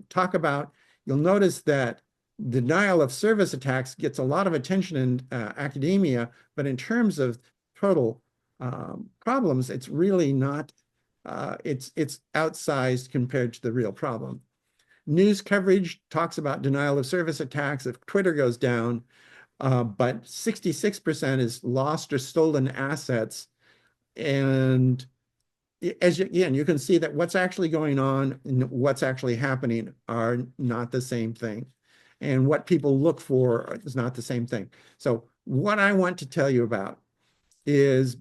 talk about. You'll notice that denial of service attacks gets a lot of attention in academia, but in terms of total problems, it's really not, it's outsized compared to the real problem. News coverage talks about denial of service attacks if Twitter goes down, but 66% is lost or stolen assets. And again, you can see that what's actually going on and what's actually happening are not the same thing. And what people look for is not the same thing. So what I want to tell you about is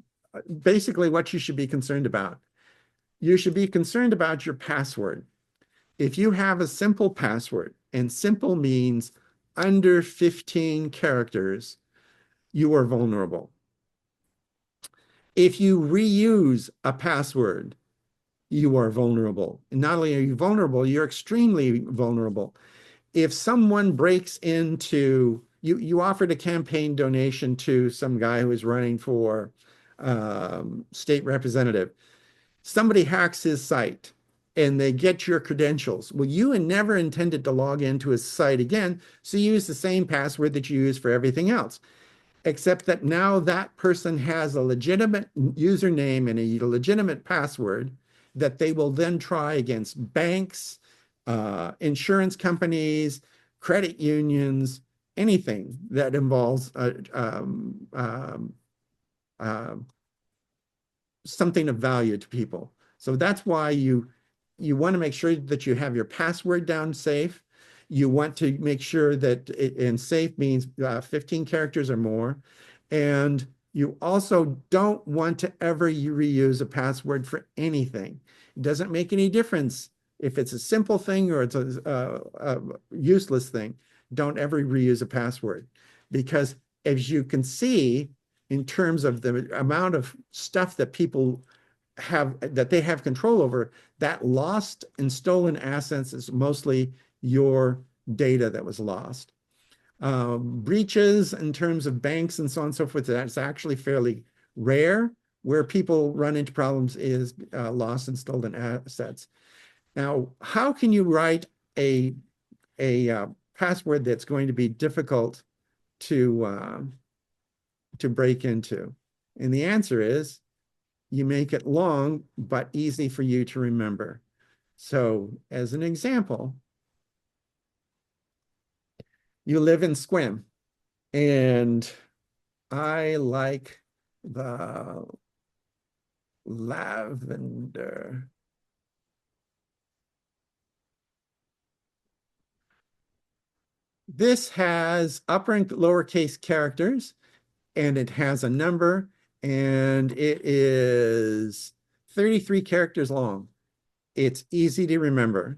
basically what you should be concerned about. You should be concerned about your password. If you have a simple password, and simple means under 15 characters, you are vulnerable. If you reuse a password, you are vulnerable. And not only are you vulnerable, you're extremely vulnerable. If someone breaks into, you offered a campaign donation to some guy who is running for state representative. Somebody hacks his site and they get your credentials. Well, you never intended to log into his site again, so you use the same password that you use for everything else, except that now that person has a legitimate username and a legitimate password that they will then try against banks, insurance companies, credit unions, anything that involves something of value to people. So that's why you want to make sure that you have your password down safe. You want to make sure that and safe means 15 characters or more. And you also don't want to ever reuse a password for anything. It doesn't make any difference if it's a simple thing or it's a useless thing. Don't ever reuse a password, because as you can see, in terms of the amount of stuff that people have, that they have control over, that lost and stolen assets is mostly your data that was lost. Breaches in terms of banks and so on and so forth, that's actually fairly rare. Where people run into problems is lost and stolen assets. Now, how can you write a password that's going to be difficult to break into? And the answer is you make it long but easy for you to remember. So as an example, you live in Squim, and I like the lavender. This has upper and lowercase characters, and it has a number, and it is 33 characters long. It's easy to remember.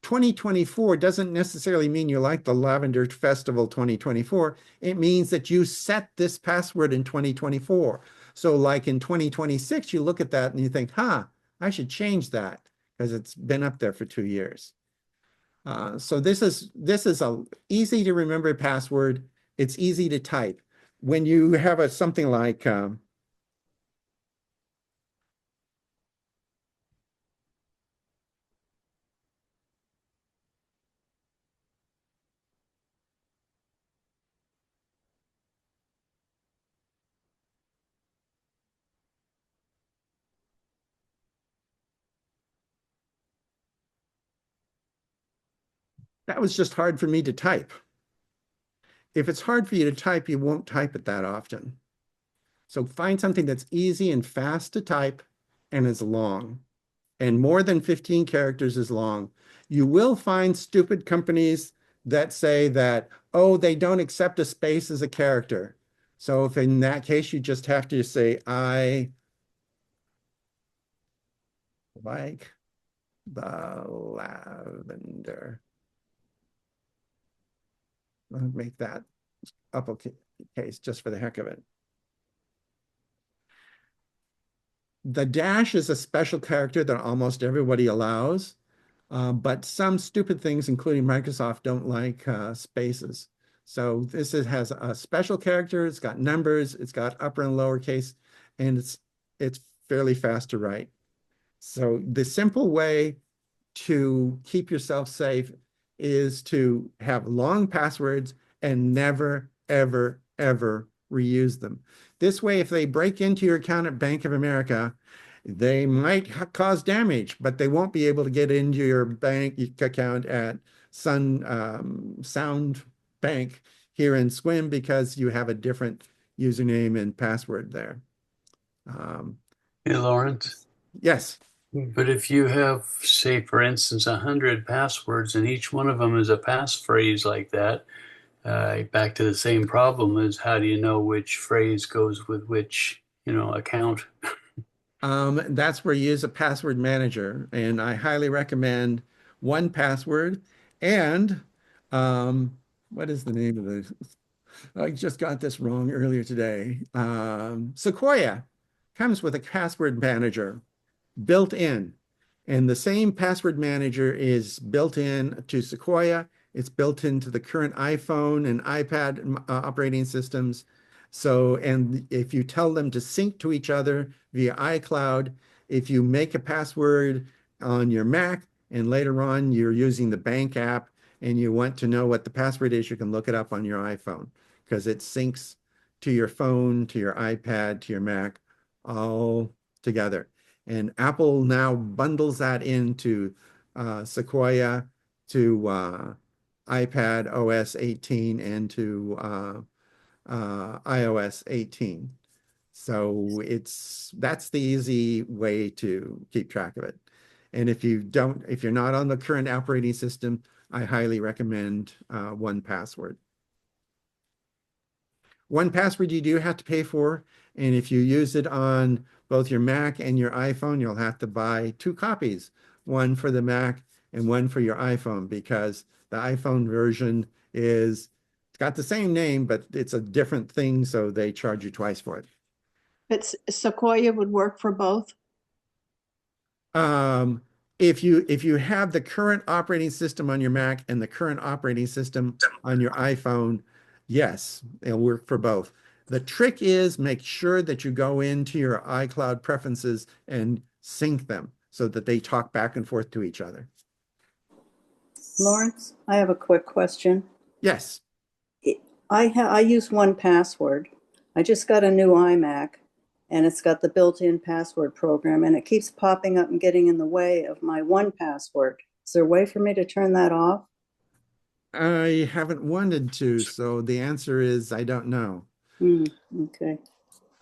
2024 doesn't necessarily mean you like the Lavender Festival 2024. It means that you set this password in 2024. So like in 2026, you look at that and you think, I should change that because it's been up there for 2 years. So this is a easy to remember password. It's easy to type. When you have something like that was just hard for me to type. If it's hard for you to type, you won't type it that often. So find something that's easy and fast to type and is long. And more than 15 characters is long. You will find stupid companies that say that, oh, they don't accept a space as a character. So if in that case, you just have to say, I like the lavender. I'll make that uppercase just for the heck of it. The dash is a special character that almost everybody allows, but some stupid things, including Microsoft, don't like spaces. So this has a special character. It's got numbers. It's got upper and lower case, and it's fairly fast to write. So the simple way to keep yourself safe is to have long passwords and never, ever, ever reuse them. This way, if they break into your account at Bank of America, they might cause damage, but they won't be able to get into your bank account at Sound Bank here in Swim because you have a different username and password there. Hey, Lawrence. Yes. But if you have, say, for instance, 100 passwords and each one of them is a passphrase like that, back to the same problem is how do you know which phrase goes with which, account? That's where you use a password manager, and I highly recommend 1Password and what is the name of the? I just got this wrong earlier today. Sequoia comes with a password manager built in. And the same password manager is built in to Sequoia. It's built into the current iPhone and iPad operating systems. So, and if you tell them to sync to each other via iCloud, if you make a password on your Mac and later on you're using the bank app and you want to know what the password is, you can look it up on your iPhone because it syncs to your phone, to your iPad, to your Mac, all together. And Apple now bundles that into Sequoia, to iPad OS 18 and to iOS 18. So that's the easy way to keep track of it. And if you're not on the current operating system, I highly recommend 1Password. 1Password you do have to pay for, and if you use it on both your Mac and your iPhone, you'll have to buy 2 copies, one for the Mac and one for your iPhone, because the iPhone version it's got the same name, but it's a different thing, so they charge you twice for it. But Sequoia would work for both? If you have the current operating system on your Mac and the current operating system on your iPhone, yes, it'll work for both. The trick is make sure that you go into your iCloud preferences and sync them so that they talk back and forth to each other. Lawrence, I have a quick question. Yes. I use 1Password. I just got a new iMac and it's got the built-in password program and it keeps popping up and getting in the way of my 1Password. Is there a way for me to turn that off? I haven't wanted to, so the answer is I don't know. Okay.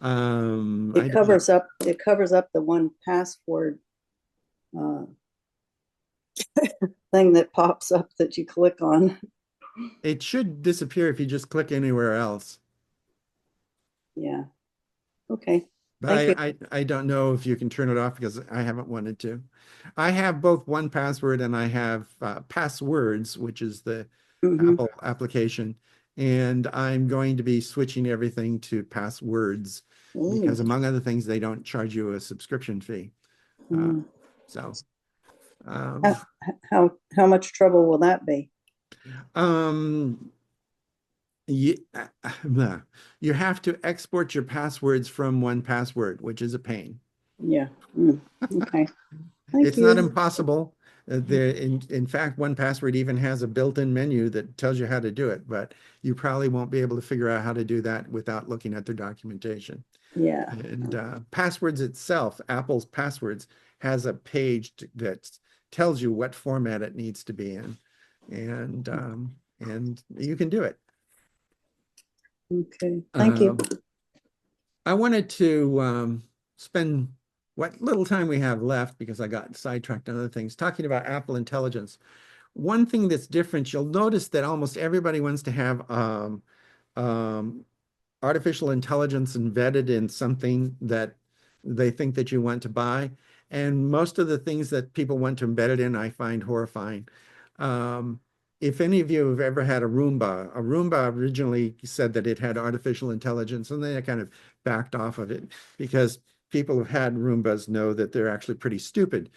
It covers up the 1Password thing that pops up that you click on. It should disappear if you just click anywhere else. Yeah. Okay. But I don't know if you can turn it off because I haven't wanted to. I have both 1Password and I have Passwords, which is the Apple application. And I'm going to be switching everything to Passwords because among other things, they don't charge you a subscription fee. How much trouble will that be? You have to export your passwords from 1Password, which is a pain. Yeah. Okay. It's not impossible. In fact, 1Password even has a built-in menu that tells you how to do it, but you probably won't be able to figure out how to do that without looking at their documentation. Yeah. And Passwords itself, Apple's Passwords, has a page that tells you what format it needs to be in, and you can do it. Okay, thank you. I wanted to spend what little time we have left, because I got sidetracked on other things, talking about Apple Intelligence. one thing that's different, you'll notice that almost everybody wants to have artificial intelligence embedded in something that they think that you want to buy. And most of the things that people want to embed it in, I find horrifying. If any of you have ever had a Roomba originally said that it had artificial intelligence, and then I kind of backed off of it because people who've had Roombas know that they're actually pretty stupid.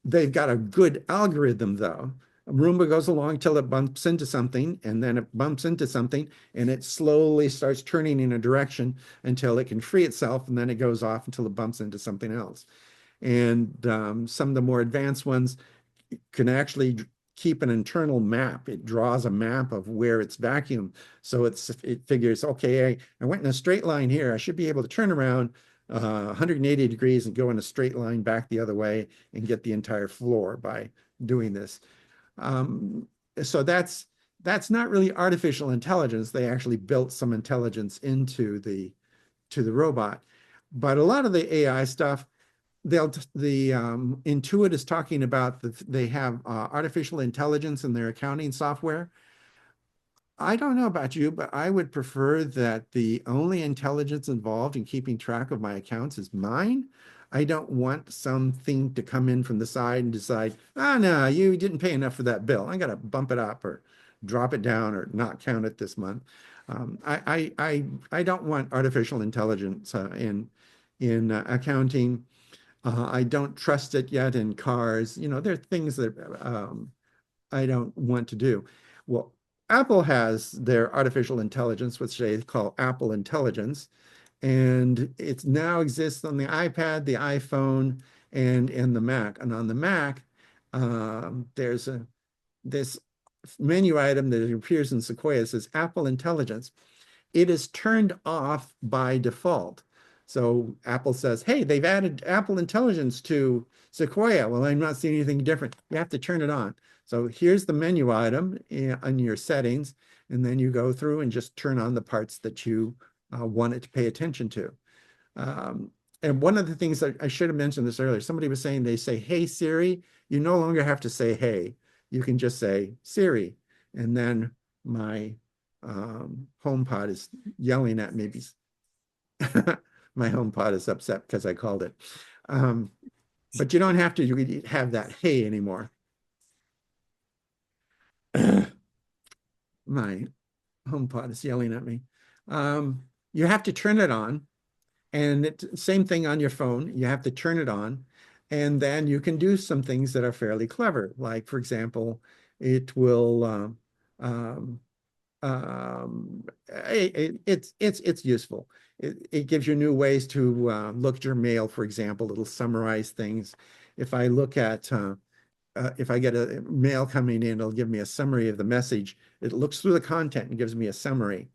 They've got a good algorithm, though. A Roomba goes along till it bumps into something, and then it bumps into something, and it slowly starts turning in a direction until it can free itself, and then it goes off until it bumps into something else. And some of the more advanced ones can actually keep an internal map. It draws a map of where it's vacuum. So it figures, okay, I went in a straight line here. I should be able to turn around 180 degrees and go in a straight line back the other way and get the entire floor by doing this. So that's not really artificial intelligence. They actually built some intelligence into the robot. But a lot of the AI stuff, Intuit is talking about they have artificial intelligence in their accounting software. I don't know about you, but I would prefer that the only intelligence involved in keeping track of my accounts is mine. I don't want something to come in from the side and decide, no, you didn't pay enough for that bill. I got to bump it up or drop it down or not count it this month. I don't want artificial intelligence in accounting. I don't trust it yet in cars. You know, there are things that I don't want to do. Well, Apple has their artificial intelligence, which they call Apple Intelligence, and it now exists on the iPad, the iPhone, and in the Mac. And on the Mac, there's this menu item that appears in Sequoia. It says Apple Intelligence. It is turned off by default. So Apple says, hey, they've added Apple Intelligence to Sequoia. Well, I'm not seeing anything different. You have to turn it on. So here's the menu item on your settings, and then you go through and just turn on the parts that you want it to pay attention to. And one of the things that I should have mentioned this earlier, somebody was saying they say, hey, Siri, you no longer have to say, hey, you can just say Siri. And then my HomePod is yelling at me. My HomePod is upset because I called it. But you don't have to have that hey anymore. My HomePod is yelling at me. You have to turn it on. And same thing on your phone. You have to turn it on. And then you can do some things that are fairly clever. Like, for example, it will it's useful. It gives you new ways to look at your mail, for example. It'll summarize things. If I look at if I get a mail coming in, it'll give me a summary of the message. It looks through the content and gives me a summary.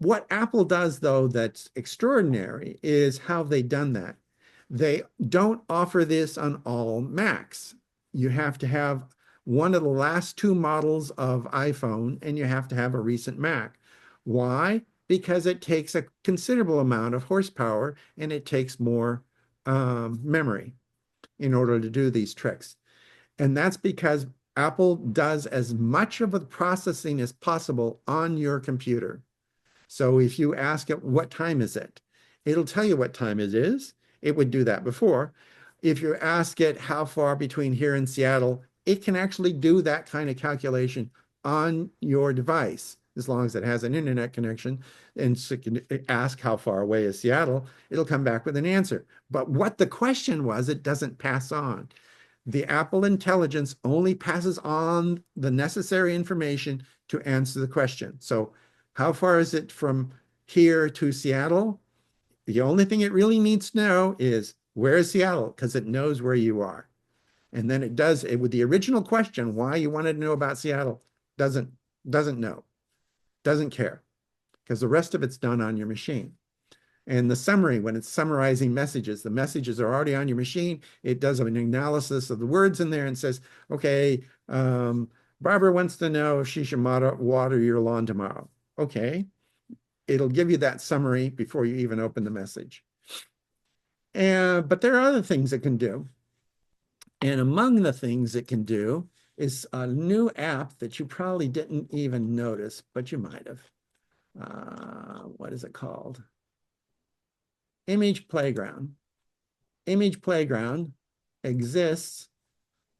What Apple does, though, that's extraordinary is how they've done that. They don't offer this on all Macs. You have to have one of the last two models of iPhone, and you have to have a recent Mac. Why? Because it takes a considerable amount of horsepower, and it takes more memory in order to do these tricks. And that's because Apple does as much of the processing as possible on your computer. So if you ask it, what time is it? It'll tell you what time it is. It would do that before. If you ask it how far between here and Seattle, it can actually do that kind of calculation on your device, as long as it has an internet connection. And so it can ask how far away is Seattle, it'll come back with an answer. But what the question was, it doesn't pass on. The Apple Intelligence only passes on the necessary information to answer the question. So how far is it from here to Seattle? The only thing it really needs to know is, where is Seattle? Because it knows where you are. And then it does it with the original question, why you wanted to know about Seattle, doesn't know, doesn't care, because the rest of it's done on your machine. And the summary, when it's summarizing messages, the messages are already on your machine. It does an analysis of the words in there and says, okay, Barbara wants to know if she should water your lawn tomorrow. Okay, it'll give you that summary before you even open the message. But there are other things it can do. And among the things it can do is a new app that you probably didn't even notice, but you might have. What is it called? Image Playground. Image Playground exists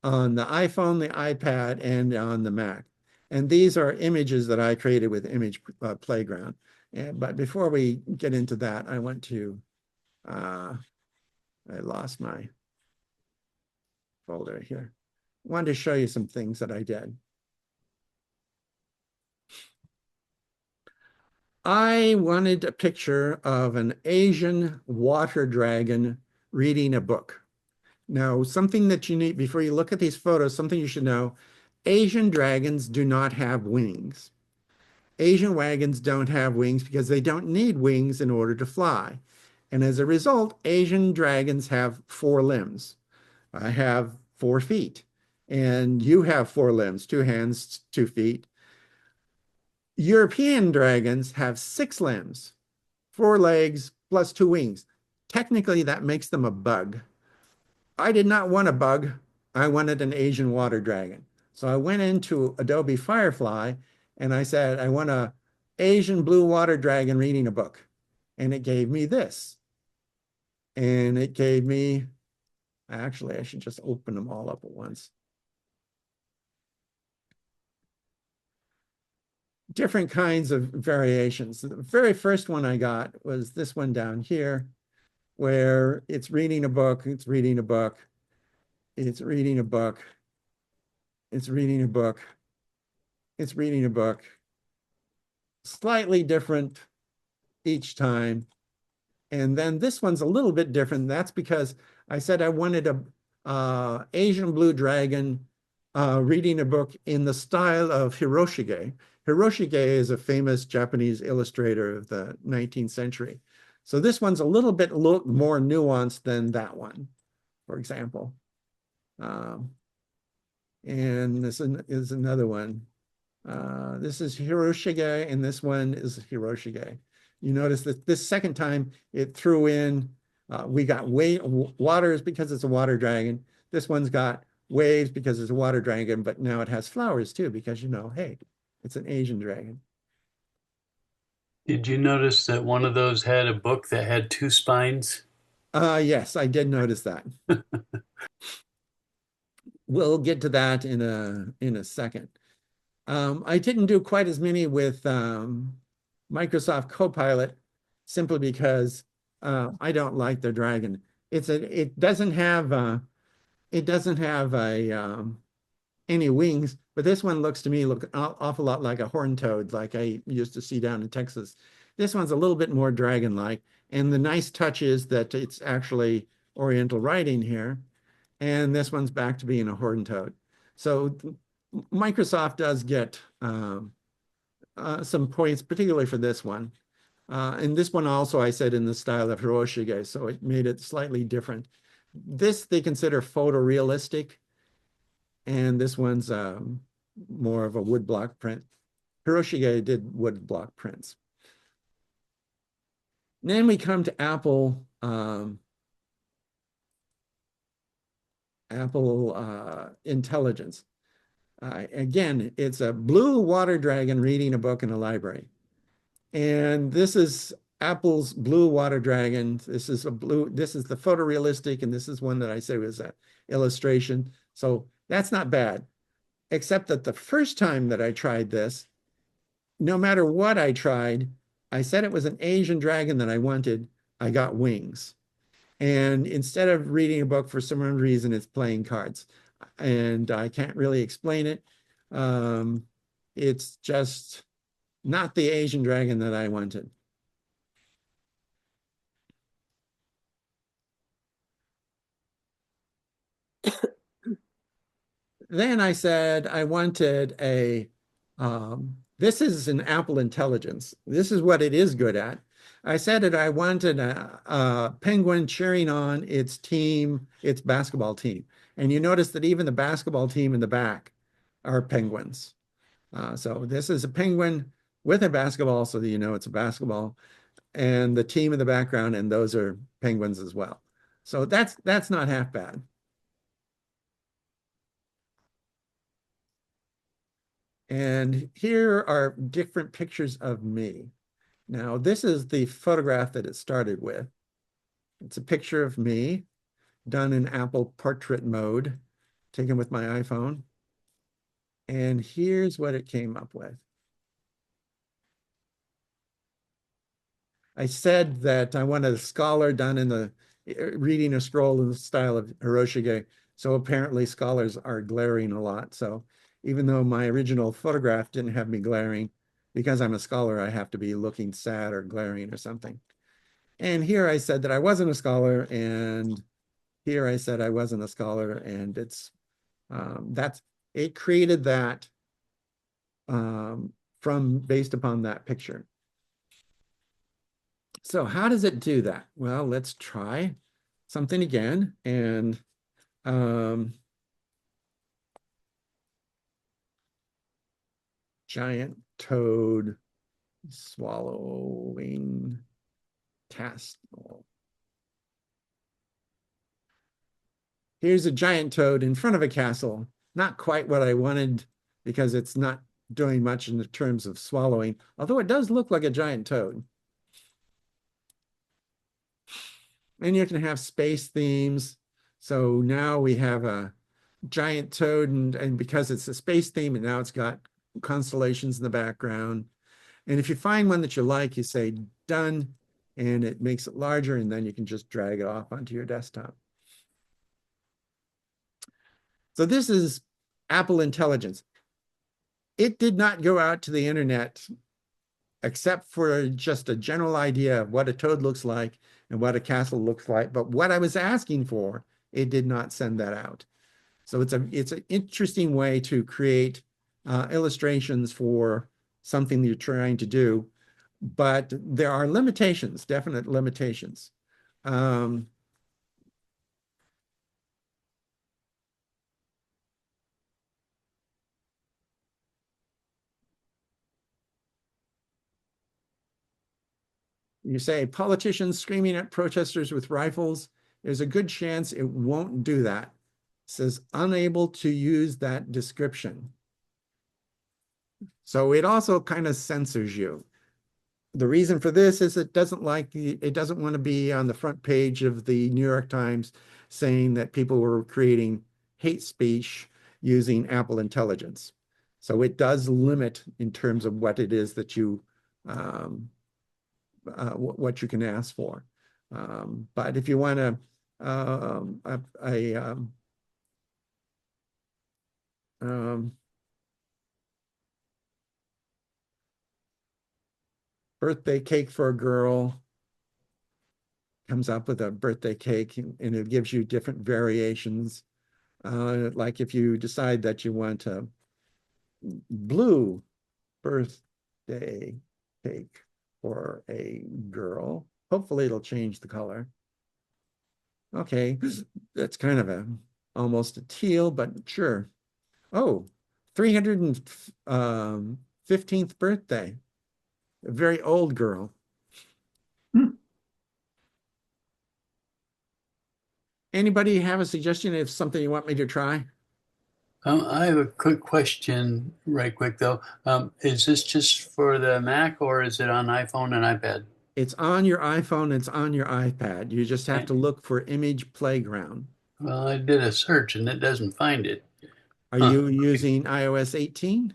on the iPhone, the iPad, and on the Mac. And these are images that I created with Image Playground. But before we get into that, I want to, I lost my folder here. I wanted to show you some things that I did. I wanted a picture of an Asian water dragon reading a book. Now, something that you need, before you look at these photos, something you should know, Asian dragons do not have wings. Asian wagons don't have wings because they don't need wings in order to fly. And as a result, Asian dragons have 4 limbs. I have 4 feet, and you have 4 limbs, 2 hands, 2 feet. European dragons have 6 limbs, 4 legs plus 2 wings. Technically, that makes them a bug. I did not want a bug. I wanted an Asian water dragon. So I went into Adobe Firefly and I said, I want an Asian blue water dragon reading a book. And it gave me this. And it gave me, actually, I should just open them all up at once. Different kinds of variations. The very first one I got was this one down here, where it's reading a book, it's reading a book, it's reading a book, it's reading a book, it's reading a book. Slightly different each time. And then this one's a little bit different. That's because I said I wanted a Asian blue dragon reading a book in the style of Hiroshige. Hiroshige is a famous Japanese illustrator of the 19th century. So this one's a little bit more nuanced than that one, for example. And this is another one. This is Hiroshige, and this one is Hiroshige. You notice that this second time it threw in, we got waters because it's a water dragon. This one's got waves because it's a water dragon, but now it has flowers too, because, you know, hey, it's an Asian dragon. Did you notice that one of those had a book that had 2 spines? Yes, I did notice that. We'll get to that in a second. I didn't do quite as many with Microsoft Copilot simply because I don't like the dragon. It doesn't have any wings, but this one looks to me an awful lot like a horned toad, like I used to see down in Texas. This one's a little bit more dragon-like, and the nice touch is that it's actually Oriental writing here, and this one's back to being a horned toad. So Microsoft does get some points, particularly for this one. And this one also, I said, in the style of Hiroshige, so it made it slightly different. This they consider photorealistic, and this one's more of a woodblock print. Hiroshige did woodblock prints. And then we come to Apple Intelligence. Again, it's a blue water dragon reading a book in a library. And this is Apple's blue water dragon. This is the photorealistic, and this is one that I say was an illustration. So that's not bad, except that the first time that I tried this, no matter what I tried, I said it was an Asian dragon that I wanted, I got wings. And instead of reading a book, for some reason, it's playing cards. And I can't really explain it. It's just not the Asian dragon that I wanted. Then I said I wanted this is an Apple Intelligence. This is what it is good at. I said that I wanted a penguin cheering on its team, its basketball team. And you notice that even the basketball team in the back are penguins. So this is a penguin with a basketball, so that you know it's a basketball, and the team in the background, and those are penguins as well. So that's not half bad. And here are different pictures of me. Now, this is the photograph that it started with. It's a picture of me done in Apple portrait mode, taken with my iPhone. And here's what it came up with. I said that I wanted a scholar done in the reading a scroll in the style of Hiroshige. So apparently scholars are glaring a lot. So even though my original photograph didn't have me glaring, because I'm a scholar, I have to be looking sad or glaring or something. And here I said that I wasn't a scholar, and here I said I wasn't a scholar, and it created that based upon that picture. So how does it do that? Well, let's try something again. And giant toad swallowing tassel. Here's a giant toad in front of a castle. Not quite what I wanted because it's not doing much in the terms of swallowing, although it does look like a giant toad. And you can have space themes. So now we have a giant toad, and because it's a space theme, and now it's got constellations in the background. And if you find one that you like, you say done, and it makes it larger, and then you can just drag it off onto your desktop. So this is Apple Intelligence. It did not go out to the internet except for just a general idea of what a toad looks like and what a castle looks like. But what I was asking for, it did not send that out. So it's an interesting way to create illustrations for something that you're trying to do. But there are limitations, definite limitations. You say politicians screaming at protesters with rifles. There's a good chance it won't do that. It says unable to use that description. So it also kind of censors you. The reason for this is it doesn't want to be on the front page of the New York Times saying that people were creating hate speech using Apple Intelligence. So it does limit in terms of what it is that you what you can ask for. But if you want birthday cake for a girl, comes up with a birthday cake, and it gives you different variations. Like if you decide that you want a blue birthday cake for a girl, hopefully it'll change the color. Okay, that's kind of almost a teal, but sure. Oh, 315th birthday. A very old girl. Anybody have a suggestion of something you want me to try? I have a quick question, right quick though. Is this just for the Mac or is it on iPhone and iPad? It's on your iPhone, it's on your iPad. You just have to look for Image Playground. Well, I did a search and it doesn't find it. Are you using iOS 18?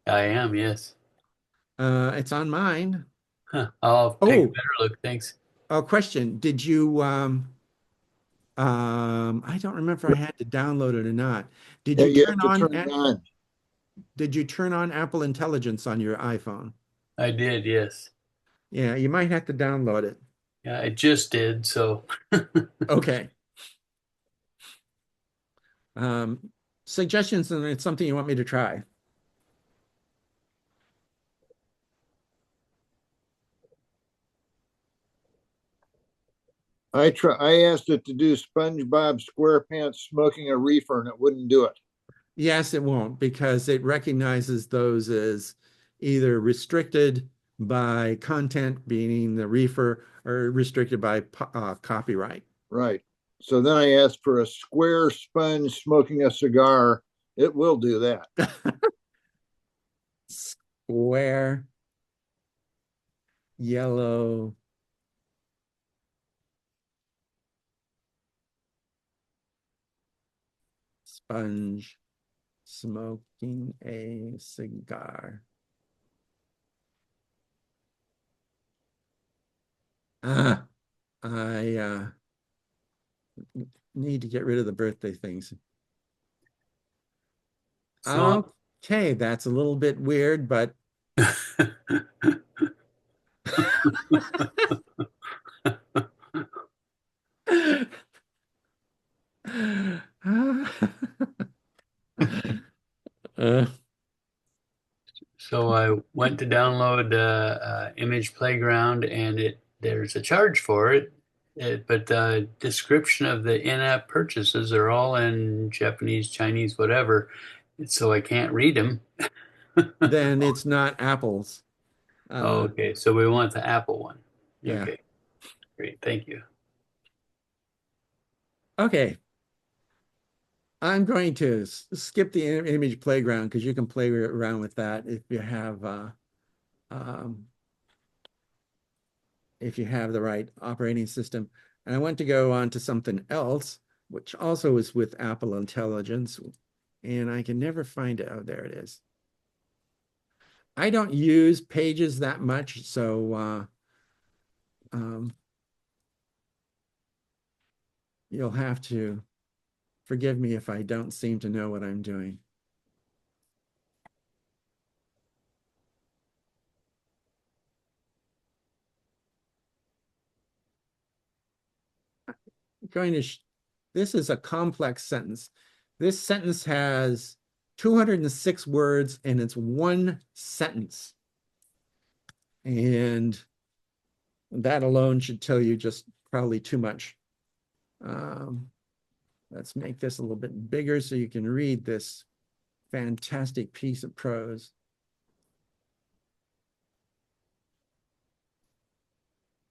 I am, yes. It's on mine. Huh. I'll take a better look. Thanks. Oh, question. Did you I don't remember if I had to download it or not. Did Yeah, you you turn have to on turn it on. Did you turn on Apple Intelligence on your iPhone? I did, yes. Yeah, you might have to download it. Yeah, I just did, so Okay. Suggestions, and it's something you want me to try. I asked it to do SpongeBob SquarePants smoking a reefer and it wouldn't do it. Yes, it won't, because it recognizes those as either restricted by content, meaning the reefer, or restricted by copyright. Right. So then I asked for a square sponge smoking a cigar. It will do that. square yellow sponge smoking a cigar. I need to get rid of the birthday things. So, Okay, that's a little bit weird, but uh, so I went to download Image Playground, and there's a charge for it. But the description of the in-app purchases are all in Japanese, Chinese, whatever. So I can't read them. then it's not apples. Oh, okay, so we want the Apple one. Yeah. Okay, great. Thank you. Okay. I'm going to skip the image playground because you can play around with that um, if you have the right operating system. And I want to go on to something else, which also is with Apple Intelligence. And I can never find it. Oh, there it is. I don't use Pages that much, so you'll have to forgive me if I don't seem to know what I'm doing. This is a complex sentence. This sentence has 206 words and it's one sentence. And that alone should tell you just probably too much. Let's make this a little bit bigger so you can read this fantastic piece of prose.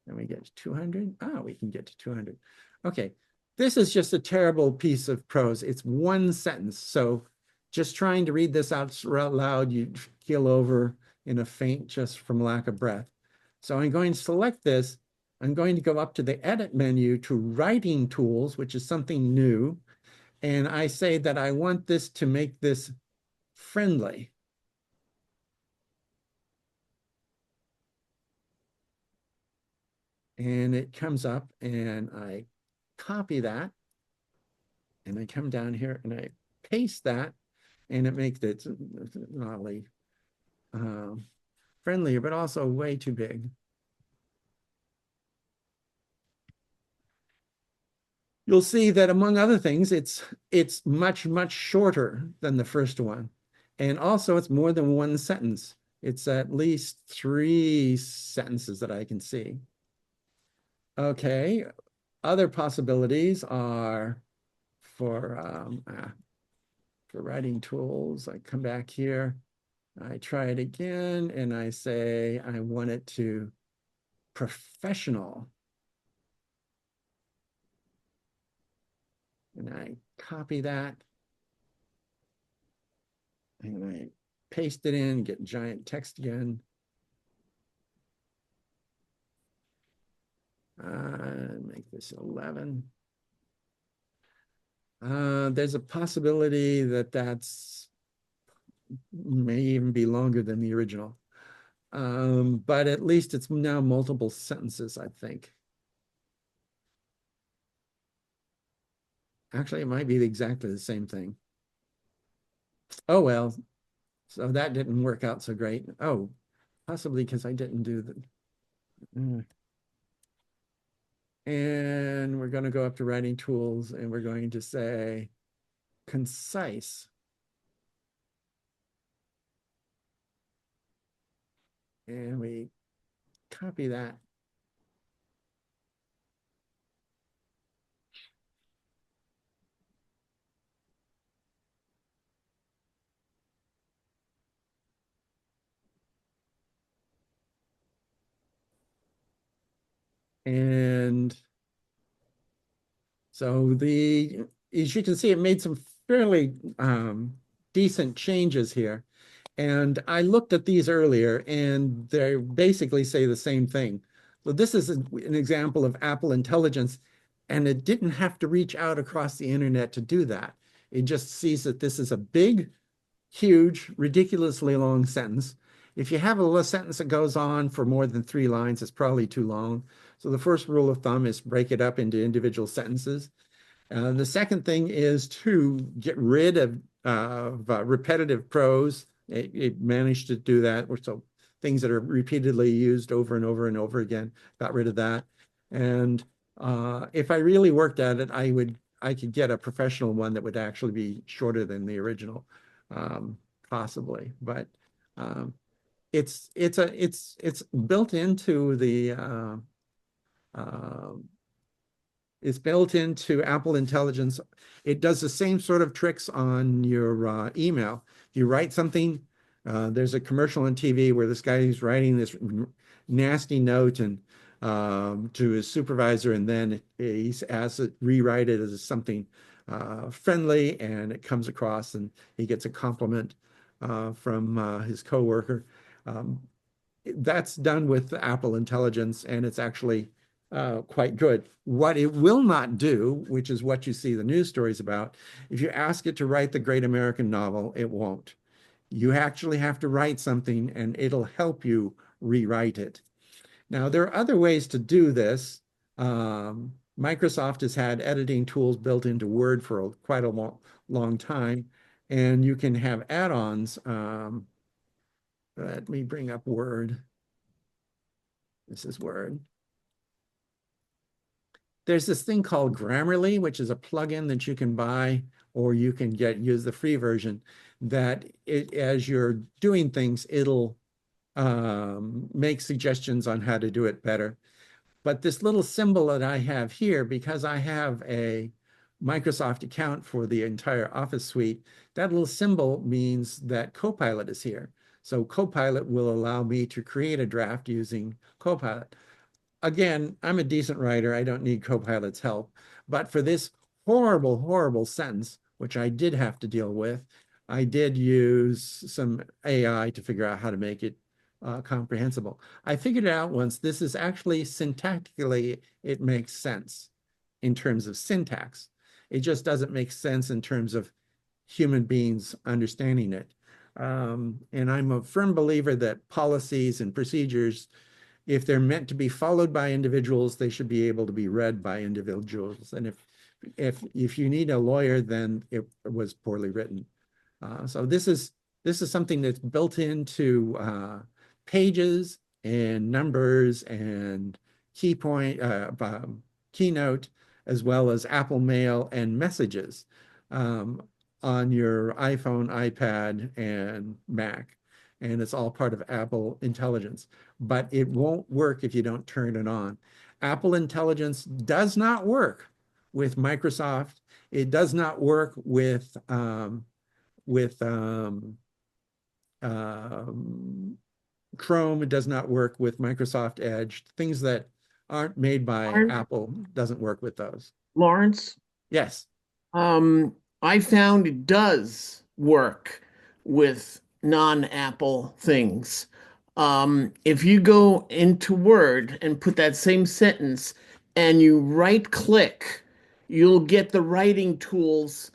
And we get to 200. Ah, we can get to 200. Okay, this is just a terrible piece of prose. It's one sentence. So just trying to read this out loud, you'd keel over in a faint just from lack of breath. So I'm going to select this. I'm going to go up to the edit menu to writing tools, which is something new. And I say that I want this to make this friendly. And it comes up and I copy that. And I come down here and I paste that and it makes it not only friendlier, but also way too big. You'll see that among other things, it's much, much shorter than the first one. And also it's more than one sentence. It's at least 3 sentences that I can see. Okay, other possibilities are for writing tools. I come back here, I try it again, and I say I want it to professional. And I copy that. And I paste it in, get giant text again. Make this 11. There's a possibility that that's may even be longer than the original. But at least it's now multiple sentences, I think. Actually, it might be exactly the same thing. Oh, well, so that didn't work out so great. Oh, possibly because I didn't do the... And we're going to go up to writing tools and we're going to say concise. And we copy that. And so as you can see, it made some fairly decent changes here. And I looked at these earlier, and they basically say the same thing. So this is an example of Apple Intelligence, and it didn't have to reach out across the internet to do that. It just sees that this is a big, huge, ridiculously long sentence. If you have a little sentence that goes on for more than 3 lines, it's probably too long. So the first rule of thumb is break it up into individual sentences. The second thing is to get rid of repetitive prose. It managed to do that. So things that are repeatedly used over and over and over again, got rid of that. And if I really worked at it, I could get a professional one that would actually be shorter than the original, possibly. But it's built into the it's built into Apple Intelligence. It does the same sort of tricks on your email. If you write something, there's a commercial on TV where this guy is writing this nasty note and to his supervisor, and then he's asked to rewrite it as something friendly, and it comes across, and he gets a compliment from his coworker. That's done with Apple Intelligence, and it's actually quite good. What it will not do, which is what you see the news stories about, if you ask it to write the great American novel, it won't. You actually have to write something, and it'll help you rewrite it. Now, there are other ways to do this. Microsoft has had editing tools built into Word for quite a long time, and you can have add-ons. Let me bring up Word. This is Word. There's this thing called Grammarly, which is a plugin that you can buy, or you can use the free version, that as you're doing things, it'll make suggestions on how to do it better. But this little symbol that I have here, because I have a Microsoft account for the entire Office suite, that little symbol means that Copilot is here. So Copilot will allow me to create a draft using Copilot. Again, I'm a decent writer. I don't need Copilot's help. But for this horrible, horrible sentence, which I did have to deal with, I did use some AI to figure out how to make it comprehensible. I figured it out once. This is actually syntactically, it makes sense in terms of syntax. It just doesn't make sense in terms of human beings understanding it. And I'm a firm believer that policies and procedures, if they're meant to be followed by individuals, they should be able to be read by individuals. And if you need a lawyer, then it was poorly written. So this is something that's built into Pages and Numbers and Keynote, as well as Apple Mail and Messages on your iPhone, iPad, and Mac. And it's all part of Apple Intelligence. But it won't work if you don't turn it on. Apple Intelligence does not work with Microsoft. It does not work with Chrome. It does not work with Microsoft Edge. Things that aren't made by Apple doesn't work with those. Lawrence? Yes. I found it does work with non-Apple things. If you go into Word and put that same sentence and you right-click, you'll get the writing tools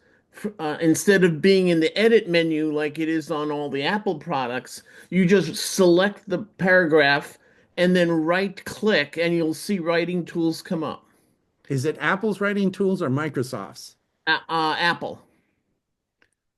instead of being in the edit menu like it is on all the Apple products. You just select the paragraph and then right-click, and you'll see writing tools come up. Is it Apple's writing tools or Microsoft's? Apple.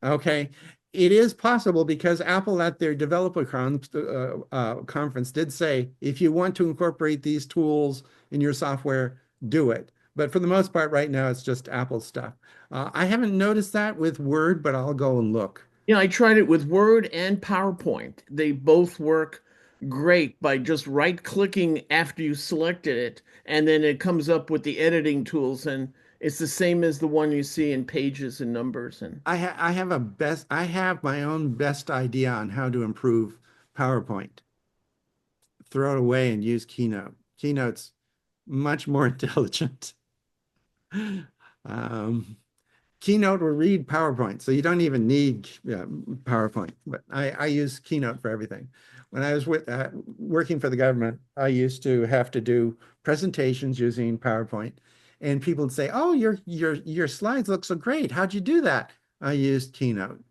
Okay. It is possible, because Apple at their developer conference did say, if you want to incorporate these tools in your software, do it. But for the most part, right now, it's just Apple stuff. I haven't noticed that with Word, but I'll go and look. Yeah, I tried it with Word and PowerPoint. They both work great by just right-clicking after you selected it, and then it comes up with the editing tools, and it's the same as the one you see in Pages and Numbers. And I have my own best idea on how to improve PowerPoint. Throw it away and use Keynote. Keynote's much more intelligent. Keynote will read PowerPoint, so you don't even need PowerPoint. But I use Keynote for everything. When I was working for the government, I used to have to do presentations using PowerPoint, and people would say, "Oh, your slides look so great. How'd you do that?" I used Keynote,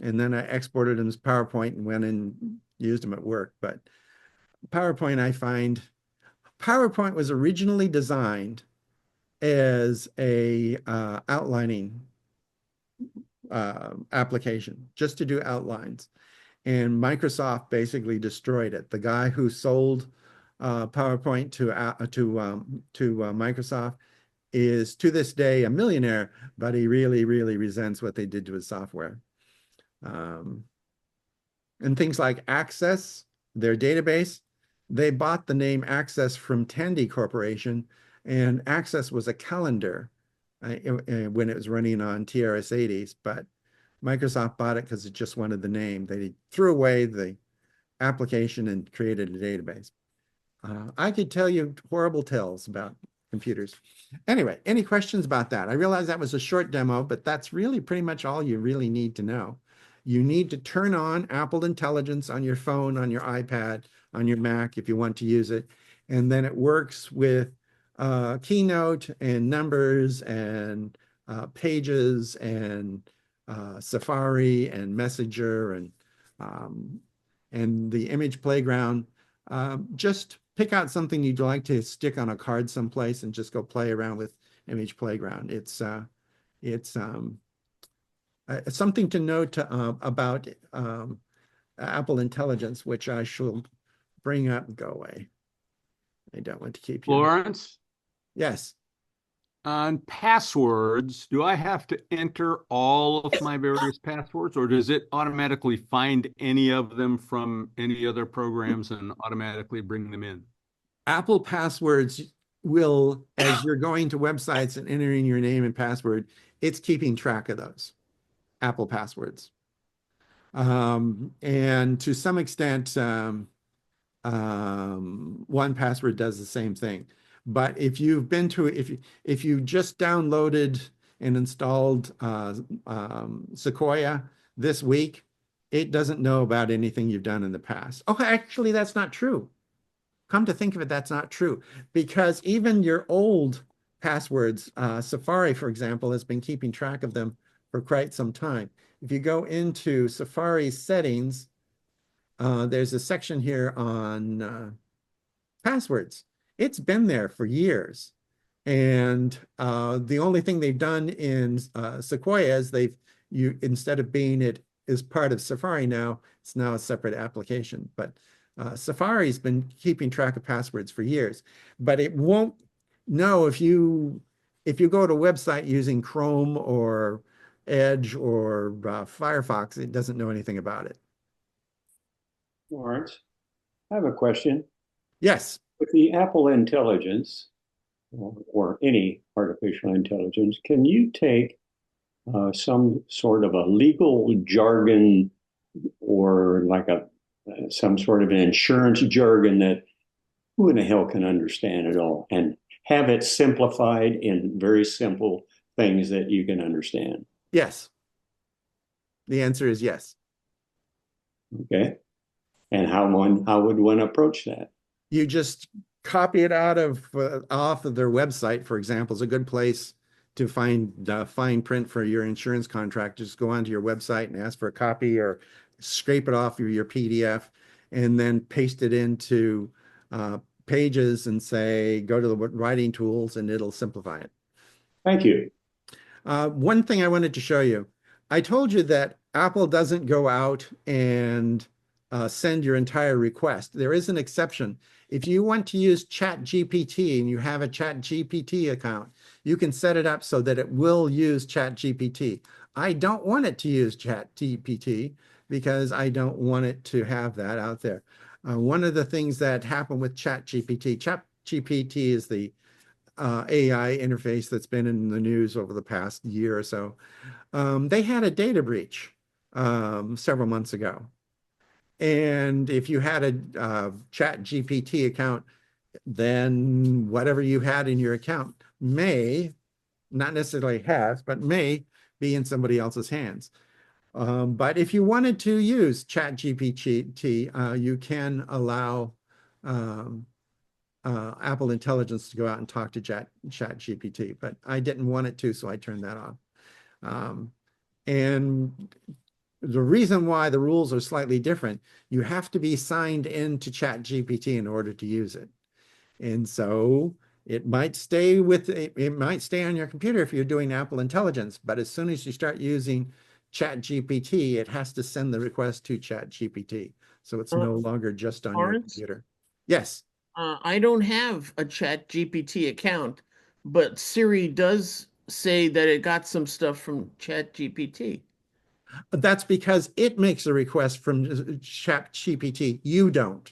and then I exported them as PowerPoint and went and used them at work. But PowerPoint, I find PowerPoint was originally designed as a outlining application, just to do outlines. And Microsoft basically destroyed it. The guy who sold PowerPoint to Microsoft is to this day a millionaire, but he really, really resents what they did to his software. And things like Access, their database, they bought the name Access from Tandy Corporation, and Access was a calendar when it was running on TRS-80s, but Microsoft bought it because it just wanted the name. They threw away the application and created a database. I could tell you horrible tales about computers. Anyway, any questions about that? I realize that was a short demo, but that's really pretty much all you really need to know. You need to turn on Apple Intelligence on your phone, on your iPad, on your Mac if you want to use it. And then it works with Keynote and Numbers and Pages and Safari and Messenger and the Image Playground. Just pick out something you'd like to stick on a card someplace and just go play around with Image Playground. It's something to note about Apple Intelligence, which I shall bring up. Go away. I don't want to keep you. Lawrence, Yes. on passwords, do I have to enter all of my various passwords, or does it automatically find any of them from any other programs and automatically bring them in? Apple passwords will, as you're going to websites and entering your name and password, it's keeping track of those Apple passwords. And to some extent, 1Password does the same thing. But if you've been to, if you just downloaded and installed Sequoia this week, it doesn't know about anything you've done in the past. Oh, actually, that's not true. Come to think of it, that's not true, because even your old passwords, Safari, for example, has been keeping track of them for quite some time. If you go into Safari settings, there's a section here on passwords. It's been there for years. And the only thing they've done in Sequoia is instead of being it as part of Safari now, it's now a separate application. But Safari's been keeping track of passwords for years, but it won't know if you go to a website using Chrome or Edge or Firefox, it doesn't know anything about it. Lawrence, I have a question. Yes. With the Apple Intelligence or any artificial intelligence, can you take some sort of a legal jargon or like some sort of an insurance jargon that who in the hell can understand it all and have it simplified in very simple things that you can understand? Yes. The answer is yes. Okay. And how would one approach that? You just copy it off of their website, for example, is a good place to find fine print for your insurance contract. Just go onto your website and ask for a copy or scrape it off of your PDF and then paste it into Pages and say, go to the writing tools and it'll simplify it. Thank you. One thing I wanted to show you. I told you that Apple doesn't go out and send your entire request. There is an exception. If you want to use ChatGPT and you have a ChatGPT account, you can set it up so that it will use ChatGPT. I don't want it to use ChatGPT because I don't want it to have that out there. One of the things that happened with ChatGPT is the AI interface that's been in the news over the past year or so. They had a data breach several months ago. And if you had a ChatGPT account, then whatever you had in your account may not necessarily has, but may be in somebody else's hands. But if you wanted to use ChatGPT, you can allow Apple Intelligence to go out and talk to ChatGPT, but I didn't want it to, so I turned that off. And the reason why the rules are slightly different, you have to be signed into ChatGPT in order to use it. And so it might stay on your computer if you're doing Apple Intelligence, but as soon as you start using ChatGPT, it has to send the request to ChatGPT. So it's no longer just on your Lawrence? computer. Yes. I don't have a Chat GPT account, but Siri does say that it got some stuff from Chat GPT. That's because it makes a request from ChatGPT. You don't.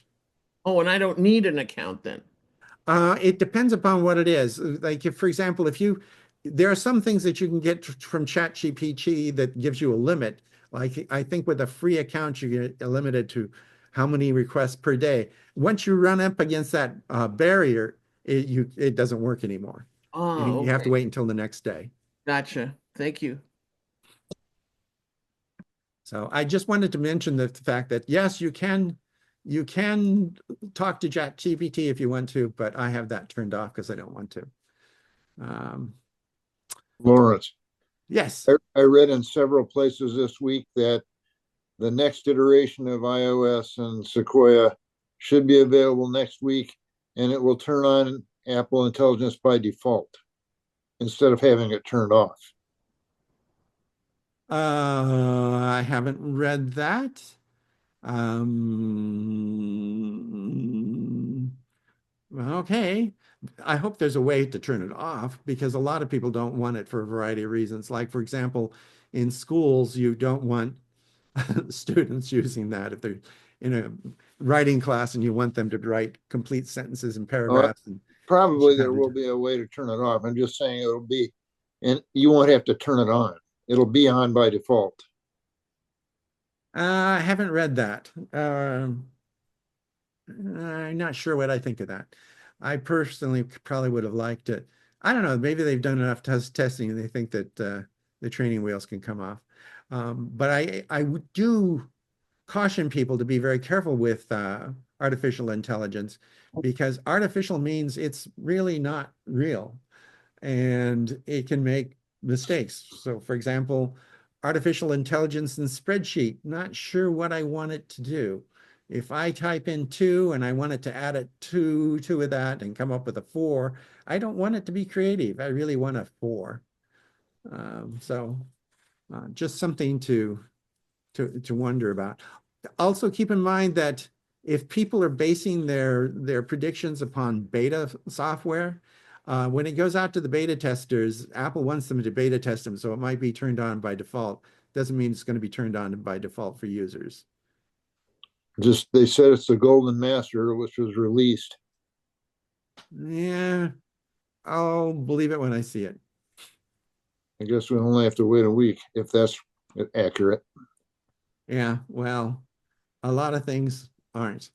Oh, and I don't need an account then. It depends upon what it is. Like if, for example, there are some things that you can get from ChatGPT that gives you a limit. Like I think with a free account, you get limited to how many requests per day. Once you run up against that barrier, it doesn't work anymore. Oh, You have to okay. wait until the next day. Gotcha. Thank you. So I just wanted to mention the fact that yes, you can talk to ChatGPT if you want to, but I have that turned off because I don't want to. Lawrence, Yes. I read in several places this week that the next iteration of iOS and Sequoia should be available next week, and it will turn on Apple Intelligence by default instead of having it turned off. I haven't read that. Okay. I hope there's a way to turn it off because a lot of people don't want it for a variety of reasons. Like, for example, in schools, you don't want students using that if they're in a writing class and you want them to write complete sentences and paragraphs. And Probably there will be a way to turn it off. I'm just saying it'll be, and you won't have to turn it on. It'll be on by default. I haven't read that. I'm not sure what I think of that. I personally probably would have liked it. I don't know. Maybe they've done enough testing and they think that the training wheels can come off. But I do caution people to be very careful with artificial intelligence because artificial means it's really not real and it can make mistakes. So for example, artificial intelligence in spreadsheet, not sure what I want it to do. If I type in 2 and I want it to add a 2 to that and come up with a 4, I don't want it to be creative. I really want a 4. Just something to wonder about. Also keep in mind that if people are basing their predictions upon beta software, when it goes out to the beta testers, Apple wants them to beta test them, so it might be turned on by default. Doesn't mean it's going to be turned on by default for users. Just they said it's the Golden Master, which was released. Yeah, I'll believe it when I see it. I guess we only have to wait a week if that's accurate. Yeah, well, a lot of things aren't.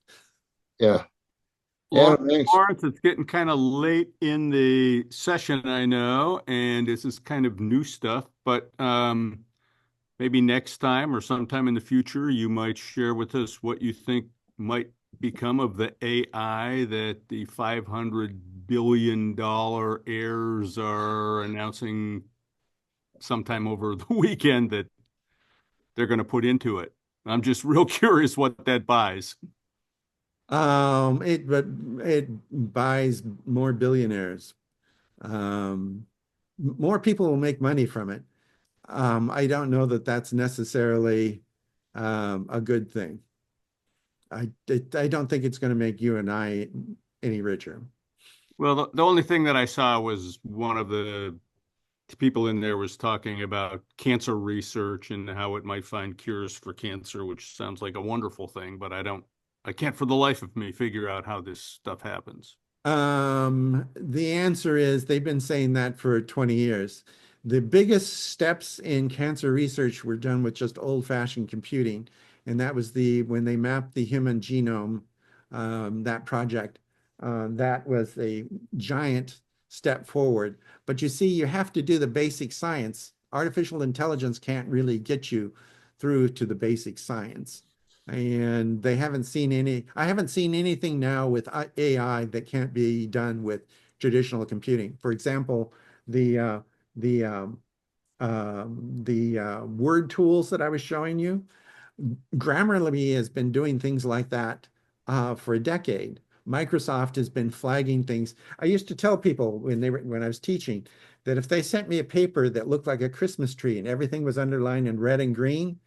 Yeah. Lawrence, it's getting kind of late in the session, I know, and this is kind of new stuff, but maybe next time or sometime in the future, you might share with us what you think might become of the AI that the $500 billion heirs are announcing sometime over the weekend that they're going to put into it. I'm just real curious what that buys. It buys more billionaires. More people will make money from it. I don't know that that's necessarily a good thing. I don't think it's going to make you and I any richer. Well, the only thing that I saw was one of the people in there was talking about cancer research and how it might find cures for cancer, which sounds like a wonderful thing, but I can't for the life of me figure out how this stuff happens. The answer is they've been saying that for 20 years. The biggest steps in cancer research were done with just old-fashioned computing, and that was when they mapped the human genome, that project. That was a giant step forward. But you see, you have to do the basic science. Artificial intelligence can't really get you through to the basic science. And they haven't seen I haven't seen anything now with AI that can't be done with traditional computing. For example, the word tools that I was showing you, Grammarly has been doing things like that for a decade. Microsoft has been flagging things. I used to tell people when I was teaching that if they sent me a paper that looked like a Christmas tree and everything was underlined in red and green,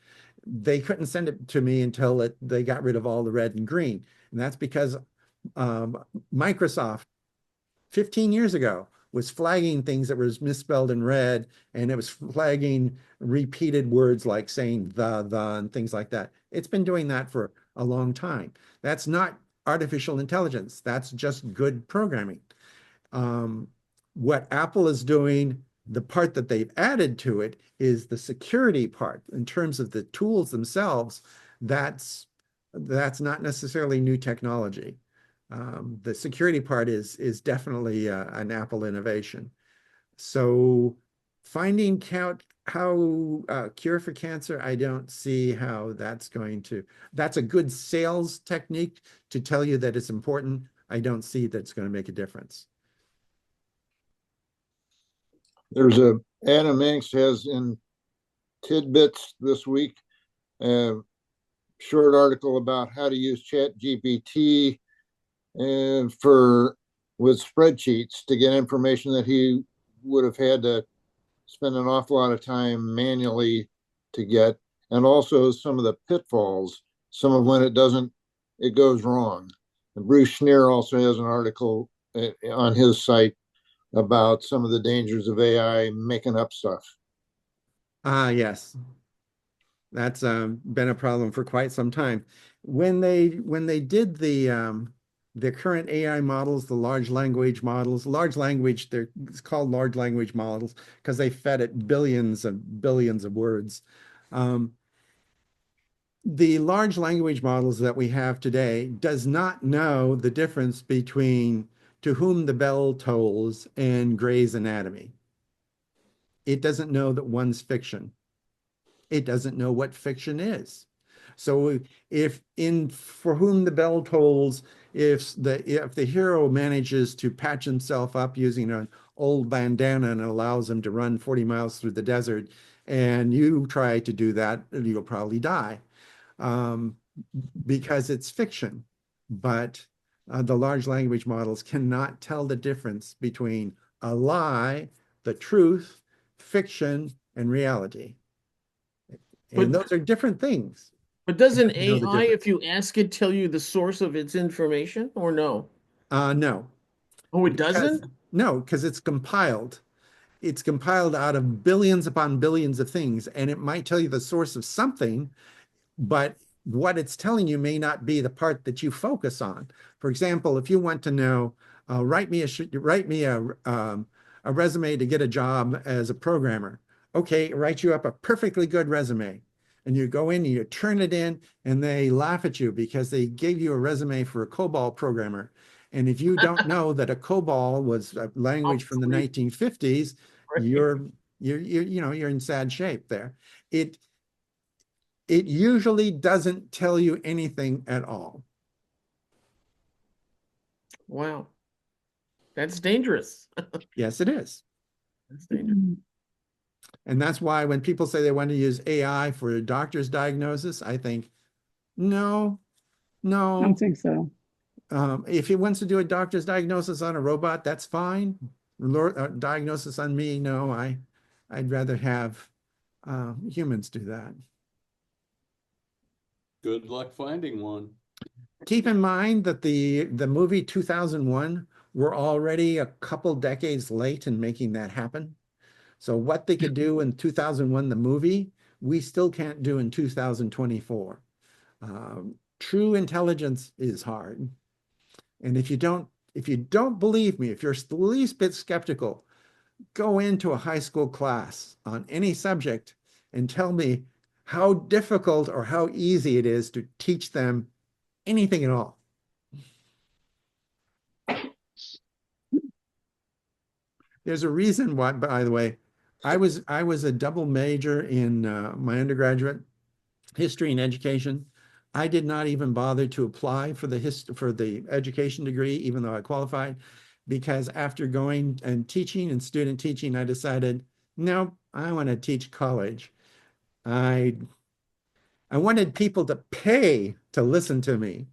they couldn't send it to me until they got rid of all the red and green. And that's because Microsoft 15 years ago was flagging things that was misspelled in red, and it was flagging repeated words like saying the, and things like that. It's been doing that for a long time. That's not artificial intelligence. That's just good programming. What Apple is doing, the part that they've added to it is the security part. In terms of the tools themselves, that's not necessarily new technology. The security part is definitely an Apple innovation. So finding how cure for cancer, I don't see how that's a good sales technique to tell you that it's important. I don't see that it's going to make a difference. There's Adam Engst has in Tidbits this week, a short article about how to use ChatGPT with spreadsheets to get information that he would have had to spend an awful lot of time manually to get, and also some of the pitfalls, some of when it goes wrong. And Bruce Schneer also has an article on his site about some of the dangers of AI making up stuff. Yes. That's been a problem for quite some time. When they did the current AI models, the large language models, it's called large language models because they fed it billions of words. The large language models that we have today does not know the difference between To Whom the Bell Tolls and Gray's Anatomy. It doesn't know that one's fiction. It doesn't know what fiction is. So if in For Whom the Bell Tolls, if the hero manages to patch himself up using an old bandana and allows him to run 40 miles through the desert, and you try to do that, you'll probably die because it's fiction. But the large language models cannot tell the difference between a lie, the truth, fiction, and reality. And those are different things. But doesn't You know AI, if you ask it, tell you the source of its information or no? No. Oh, it doesn't? No, because it's compiled. It's compiled out of billions upon billions of things, and it might tell you the source of something, but what it's telling you may not be the part that you focus on. For example, if you want to know, write me a resume to get a job as a programmer. Okay, write you up a perfectly good resume. And you go in and you turn it in, and they laugh at you because they gave you a resume for a COBOL programmer. And if you don't know that a COBOL was a language from the 1950s, you're in sad shape there. It usually doesn't tell you anything at all. Wow. That's dangerous. Yes, it is. That's dangerous. And that's why when people say they want to use AI for a doctor's diagnosis, I think, no. I don't think so. If he wants to do a doctor's diagnosis on a robot, that's fine. Diagnosis on me, no. I'd rather have humans do that. Good luck finding one. Keep in mind that the movie 2001, we're already a couple decades late in making that happen. So what they could do in 2001, the movie, we still can't do in 2024. True intelligence is hard. And if you don't believe me, if you're the least bit skeptical, go into a high school class on any subject and tell me how difficult or how easy it is to teach them anything at all. There's a reason why, by the way, I was a double major in my undergraduate history and education. I did not even bother to apply for the education degree, even though I qualified, because after going and teaching and student teaching, I decided, no, I want to teach college. I wanted people to pay to listen to me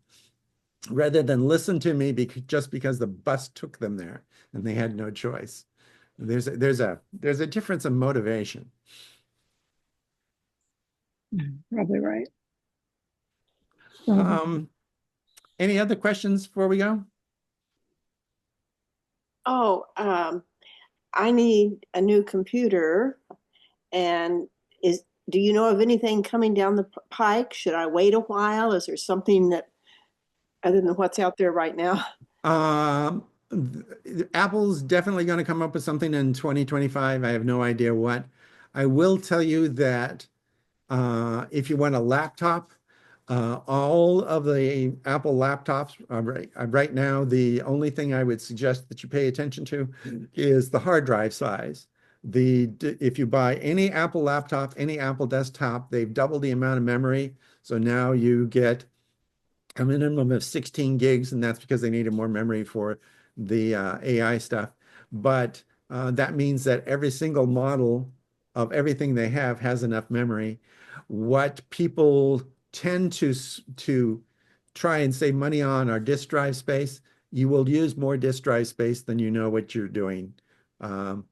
rather than listen to me just because the bus took them there and they had no choice. There's a difference in motivation. Probably right. Any other questions before we go? Oh, I need a new computer, and do you know of anything coming down the pike? Should I wait a while? Is there something that other than what's out there right now? Apple's definitely going to come up with something in 2025. I have no idea what. I will tell you that if you want a laptop, all of the Apple laptops right now, the only thing I would suggest that you pay attention to is the hard drive size. If you buy any Apple laptop, any Apple desktop, they've doubled the amount of memory. So now you get a minimum of 16 gigs, and that's because they needed more memory for the AI stuff. But that means that every single model of everything they have has enough memory. What people tend to try and save money on are disk drive space. You will use more disk drive space than you know what you're doing. I'll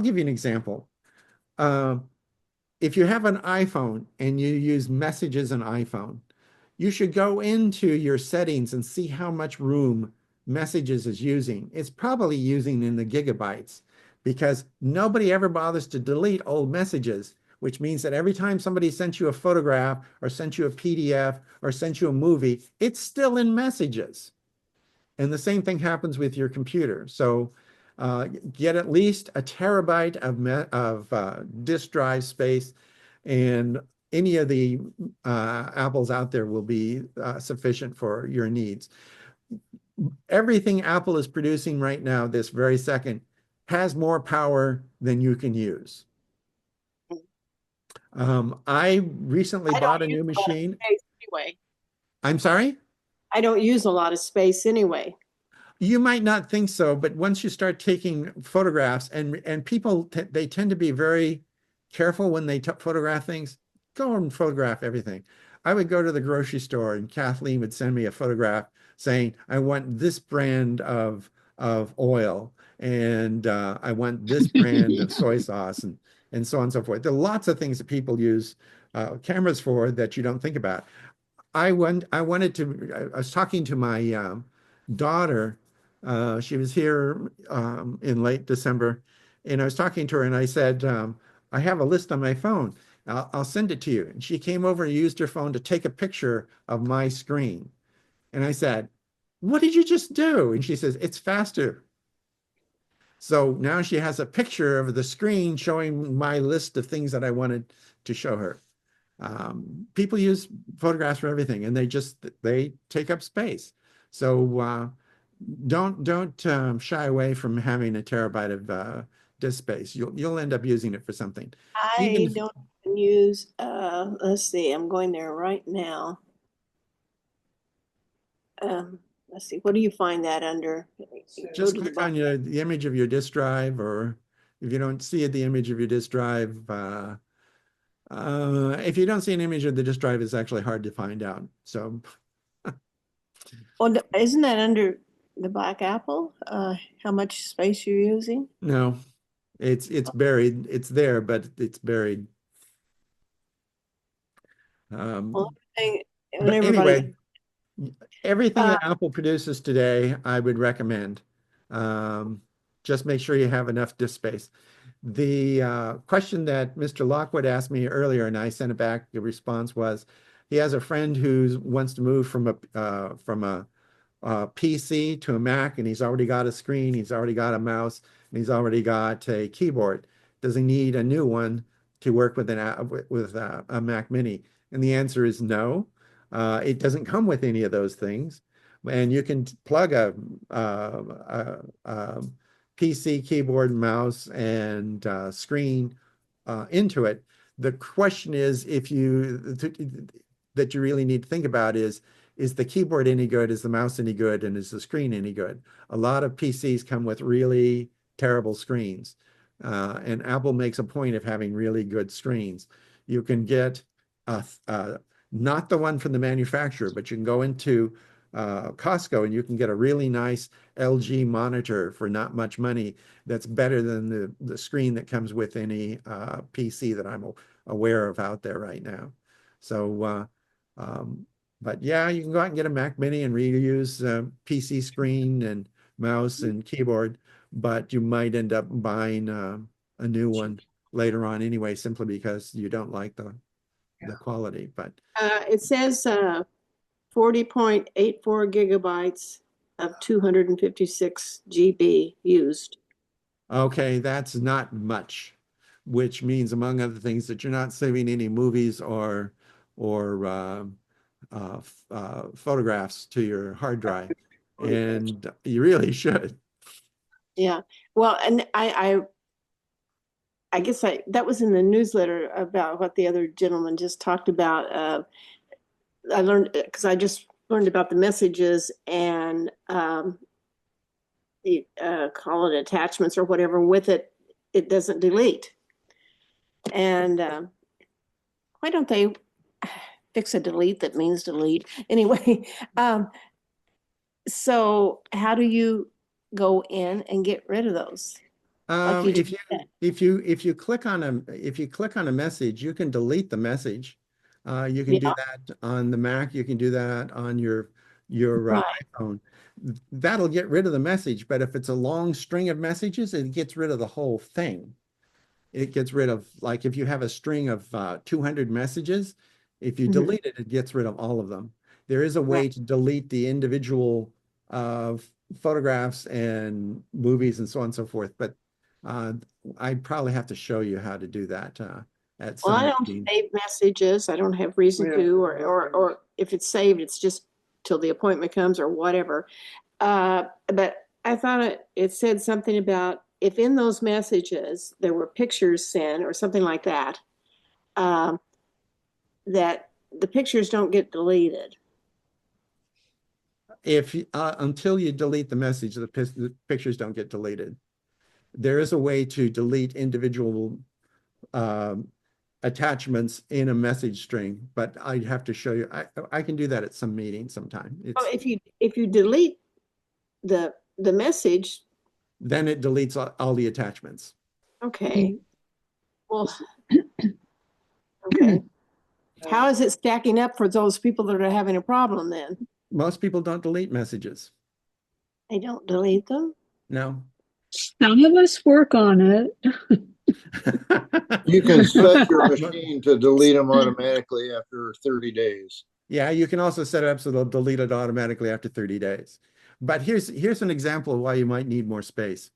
give you an example. If you have an iPhone and you use messages on iPhone, you should go into your settings and see how much room messages is using. It's probably using in the gigabytes because nobody ever bothers to delete old messages, which means that every time somebody sent you a photograph or sent you a PDF or sent you a movie, it's still in messages. And the same thing happens with your computer. So get at least a terabyte of disk drive space, and any of the Apples out there will be sufficient for your needs. Everything Apple is producing right now, this very second, has more power than you can use. I recently bought a new machine. Anyway, I'm sorry? I don't use a lot of space anyway. You might not think so, but once you start taking photographs, and people, they tend to be very careful when they photograph things, go and photograph everything. I would go to the grocery store and Kathleen would send me a photograph saying, I want this brand of oil, and I want this brand of soy sauce, and so on and so forth. There are lots of things that people use cameras for that you don't think about. I wanted to, I was talking to my daughter. She was here in late December, and I was talking to her and I said, I have a list on my phone. I'll send it to you. And she came over and used her phone to take a picture of my screen. And I said, what did you just do? And she says, it's faster. So now she has a picture of the screen showing my list of things that I wanted to show her. People use photographs for everything, and they take up space. So don't shy away from having a terabyte of disk space. You'll end up using it for something. I don't use, let's see, I'm going there right now. Let's see, what do you find that under? Just click on the image of your disk drive, or if you don't see the image of your disk drive, if you don't see an image of the disk drive, it's actually hard to find out. So, well, isn't that under the Black Apple? How much space you're using? No, it's buried. It's there, but it's buried. Well, but anyway, everything that Apple produces today, I would recommend. Just make sure you have enough disk space. The question that Mr. Lockwood asked me earlier, and I sent it back, the response was, he has a friend who wants to move from a PC to a Mac, and he's already got a screen, he's already got a mouse, and he's already got a keyboard. Does he need a new one to work with a Mac Mini? And the answer is no. It doesn't come with any of those things, and you can plug PC, keyboard, mouse, and screen into it. The question is, if you that you really need to think about is the keyboard any good? Is the mouse any good? And is the screen any good? A lot of PCs come with really terrible screens. And Apple makes a point of having really good screens. You can get not the one from the manufacturer, but you can go into Costco and you can get a really nice LG monitor for not much money that's better than the screen that comes with any PC that I'm aware of out there right now. So, but yeah, you can go out and get a Mac Mini and reuse PC screen and mouse and keyboard, but you might end up buying a new one later on anyway, simply because you don't like the quality. But it says 40.84 gigabytes of 256 GB used. okay, that's not much, which means, among other things, that you're not saving any movies or photographs to your hard drive, and you really should. Yeah. Well, and I guess that was in the newsletter about what the other gentleman just talked about. I learned because I just learned about the messages and the call it attachments or whatever with it. It doesn't delete. And why don't they fix a delete that means delete? Anyway, so how do you go in and get rid of those? Like If you click on a message, you can delete the message. You can do that on the Mac. You can do that on your iPhone. That'll get rid of the message. But if it's a long string of messages, it gets rid of the whole thing. It gets rid of, like, if you have a string of 200 messages, if you delete it, it gets rid of all of them. There is a way to delete the individual photographs and movies and so on and so forth, but I'd probably have to show you how to do that at some Well, I don't meeting. save messages. I don't have reason to, or if it's saved, it's just till the appointment comes or whatever. But I thought it said something about if in those messages there were pictures sent or something like that, that the pictures don't get deleted. If until you delete the message, the pictures don't get deleted. There is a way to delete individual attachments in a message string, but I'd have to show you. I can do that at some meeting sometime. Well, if you delete the message, then it deletes all the attachments. okay. Well, okay. How is it stacking up for those people that are having a problem then? Most people don't delete messages. They don't delete them? No. Some of us work on it. You can set your machine to delete them automatically after 30 days. Yeah, you can also set it up so they'll delete it automatically after 30 days. But here's an example of why you might need more space.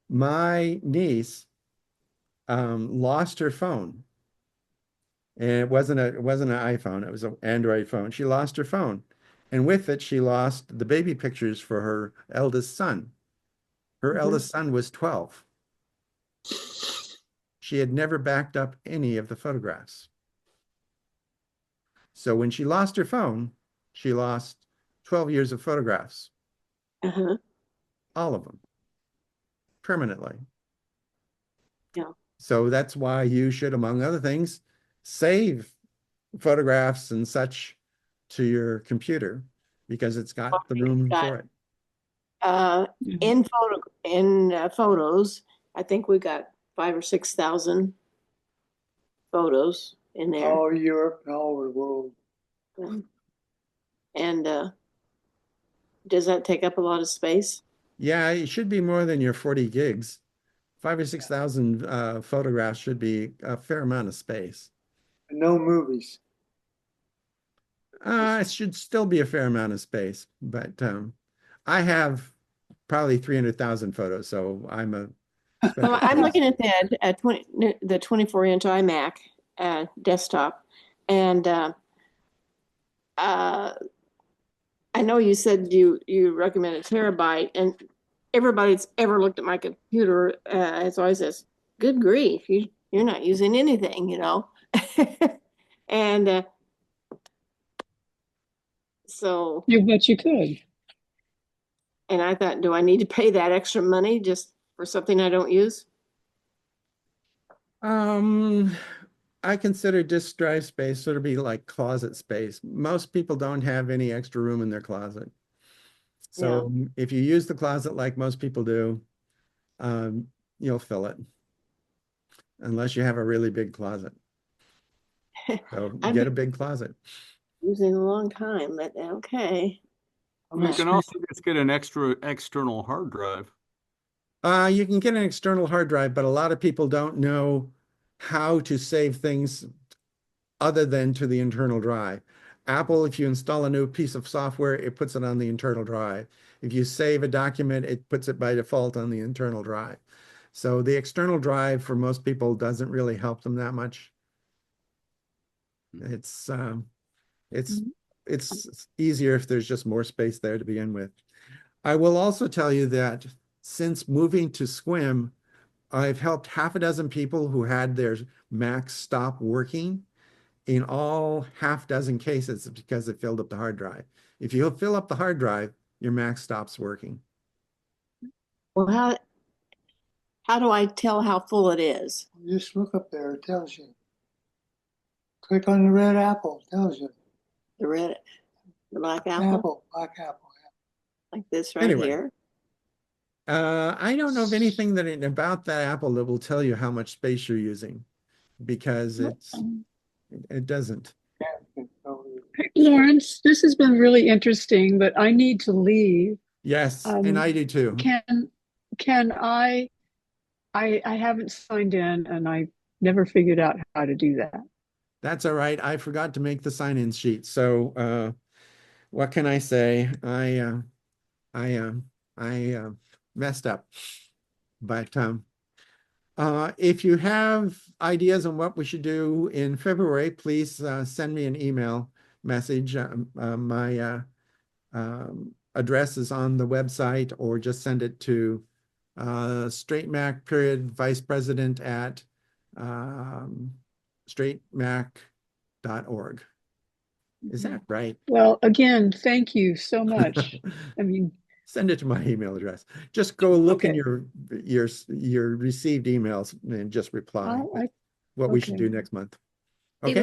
My niece lost her phone. And it wasn't an iPhone, it was an Android phone. She lost her phone. And with it, she lost the baby pictures for her eldest son. Her eldest son was 12. She had never backed up any of the photographs. So when she lost her phone, she lost 12 years of photographs. All of them. Permanently. Yeah. So that's why you should, among other things, save photographs and such to your computer, because it's got the room for it. In photos, I think we got 5,000 or 6,000 photos in there. All Europe and all over the world. And does that take up a lot of space? Yeah, it should be more than your 40 gigs. 5,000 or 6,000 photographs should be a fair amount of space. No movies. It should still be a fair amount of space, but I have probably 300,000 photos, so I'm a Well, I'm looking at the 24-inch iMac desktop, and I know you said you recommend a terabyte, and everybody that's ever looked at my computer has always says, "Good grief, you're not using anything," you know. And so, You bet you could. and I thought, do I need to pay that extra money just for something I don't use? I consider disk drive space sort of be like closet space. Most people don't have any extra room in their closet. So if you use the closet like most people do, you'll fill it. Unless you have a really big closet. So I've get a been big closet. using a long time, but okay. You can also just get an external hard drive. You can get an external hard drive, but a lot of people don't know how to save things other than to the internal drive. Apple, if you install a new piece of software, it puts it on the internal drive. If you save a document, it puts it by default on the internal drive. So the external drive for most people doesn't really help them that much. It's easier if there's just more space there to begin with. I will also tell you that since moving to Squim, I've helped half a dozen people who had their Macs stop working. In all half dozen cases, it's because it filled up the hard drive. If you fill up the hard drive, your Mac stops working. Well, how do I tell how full it is? Just look up there, it tells you. Click on the red apple, it tells you. The black apple? Black apple. Like this right Anyway. here? I don't know of anything about that apple that will tell you how much space you're using, because it doesn't. Hey, Lawrence, this has been really interesting, but I need to leave. Yes, and I do too. Can I haven't signed in and I never figured out how to do that. That's all right. I forgot to make the sign-in sheet. So what can I say? I messed up. But if you have ideas on what we should do in February, please send me an email message. My address is on the website, or just send it to Strait Mac vice president at straightmac.org. Is that right? Well, again, thank you so much. I mean, send it to my email address. Just go look in your received emails and just reply with what we should do next month. Okay. Hey,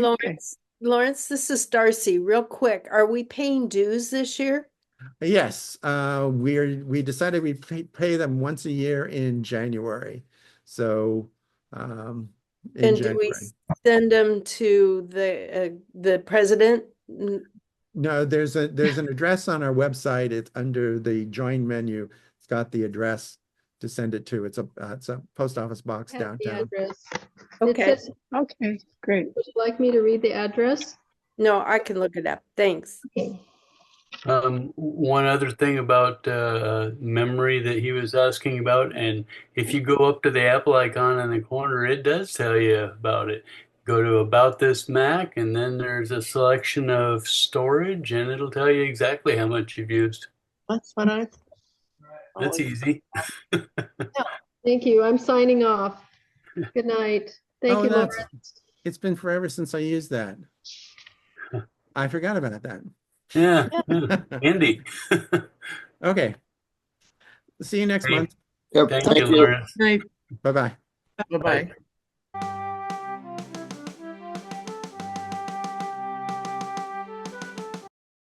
Lawrence, this is Darcy. Real quick, are we paying dues this year? Yes, we decided we pay them once a year in January. So in And January. do we send them to the president? No, there's an address on our website. It's under the join menu. It's got the address to send it to. It's a post office box downtown. The address. Okay. Okay, great. Would you like me to read the address? No, I can look it up. Thanks. Okay. One other thing about memory that he was asking about, and if you go up to the Apple icon in the corner, it does tell you about it. Go to About This Mac, and then there's a selection of storage, and it'll tell you exactly how much you've used. That's what I. That's easy. Thank you. I'm signing off. Good night. Thank you, Lawrence. It's been forever since I used that. I forgot about that. Yeah, Andy. Okay. See you next month. Yep. Thank Thank you, you. Lawrence. Bye-bye. Bye-bye.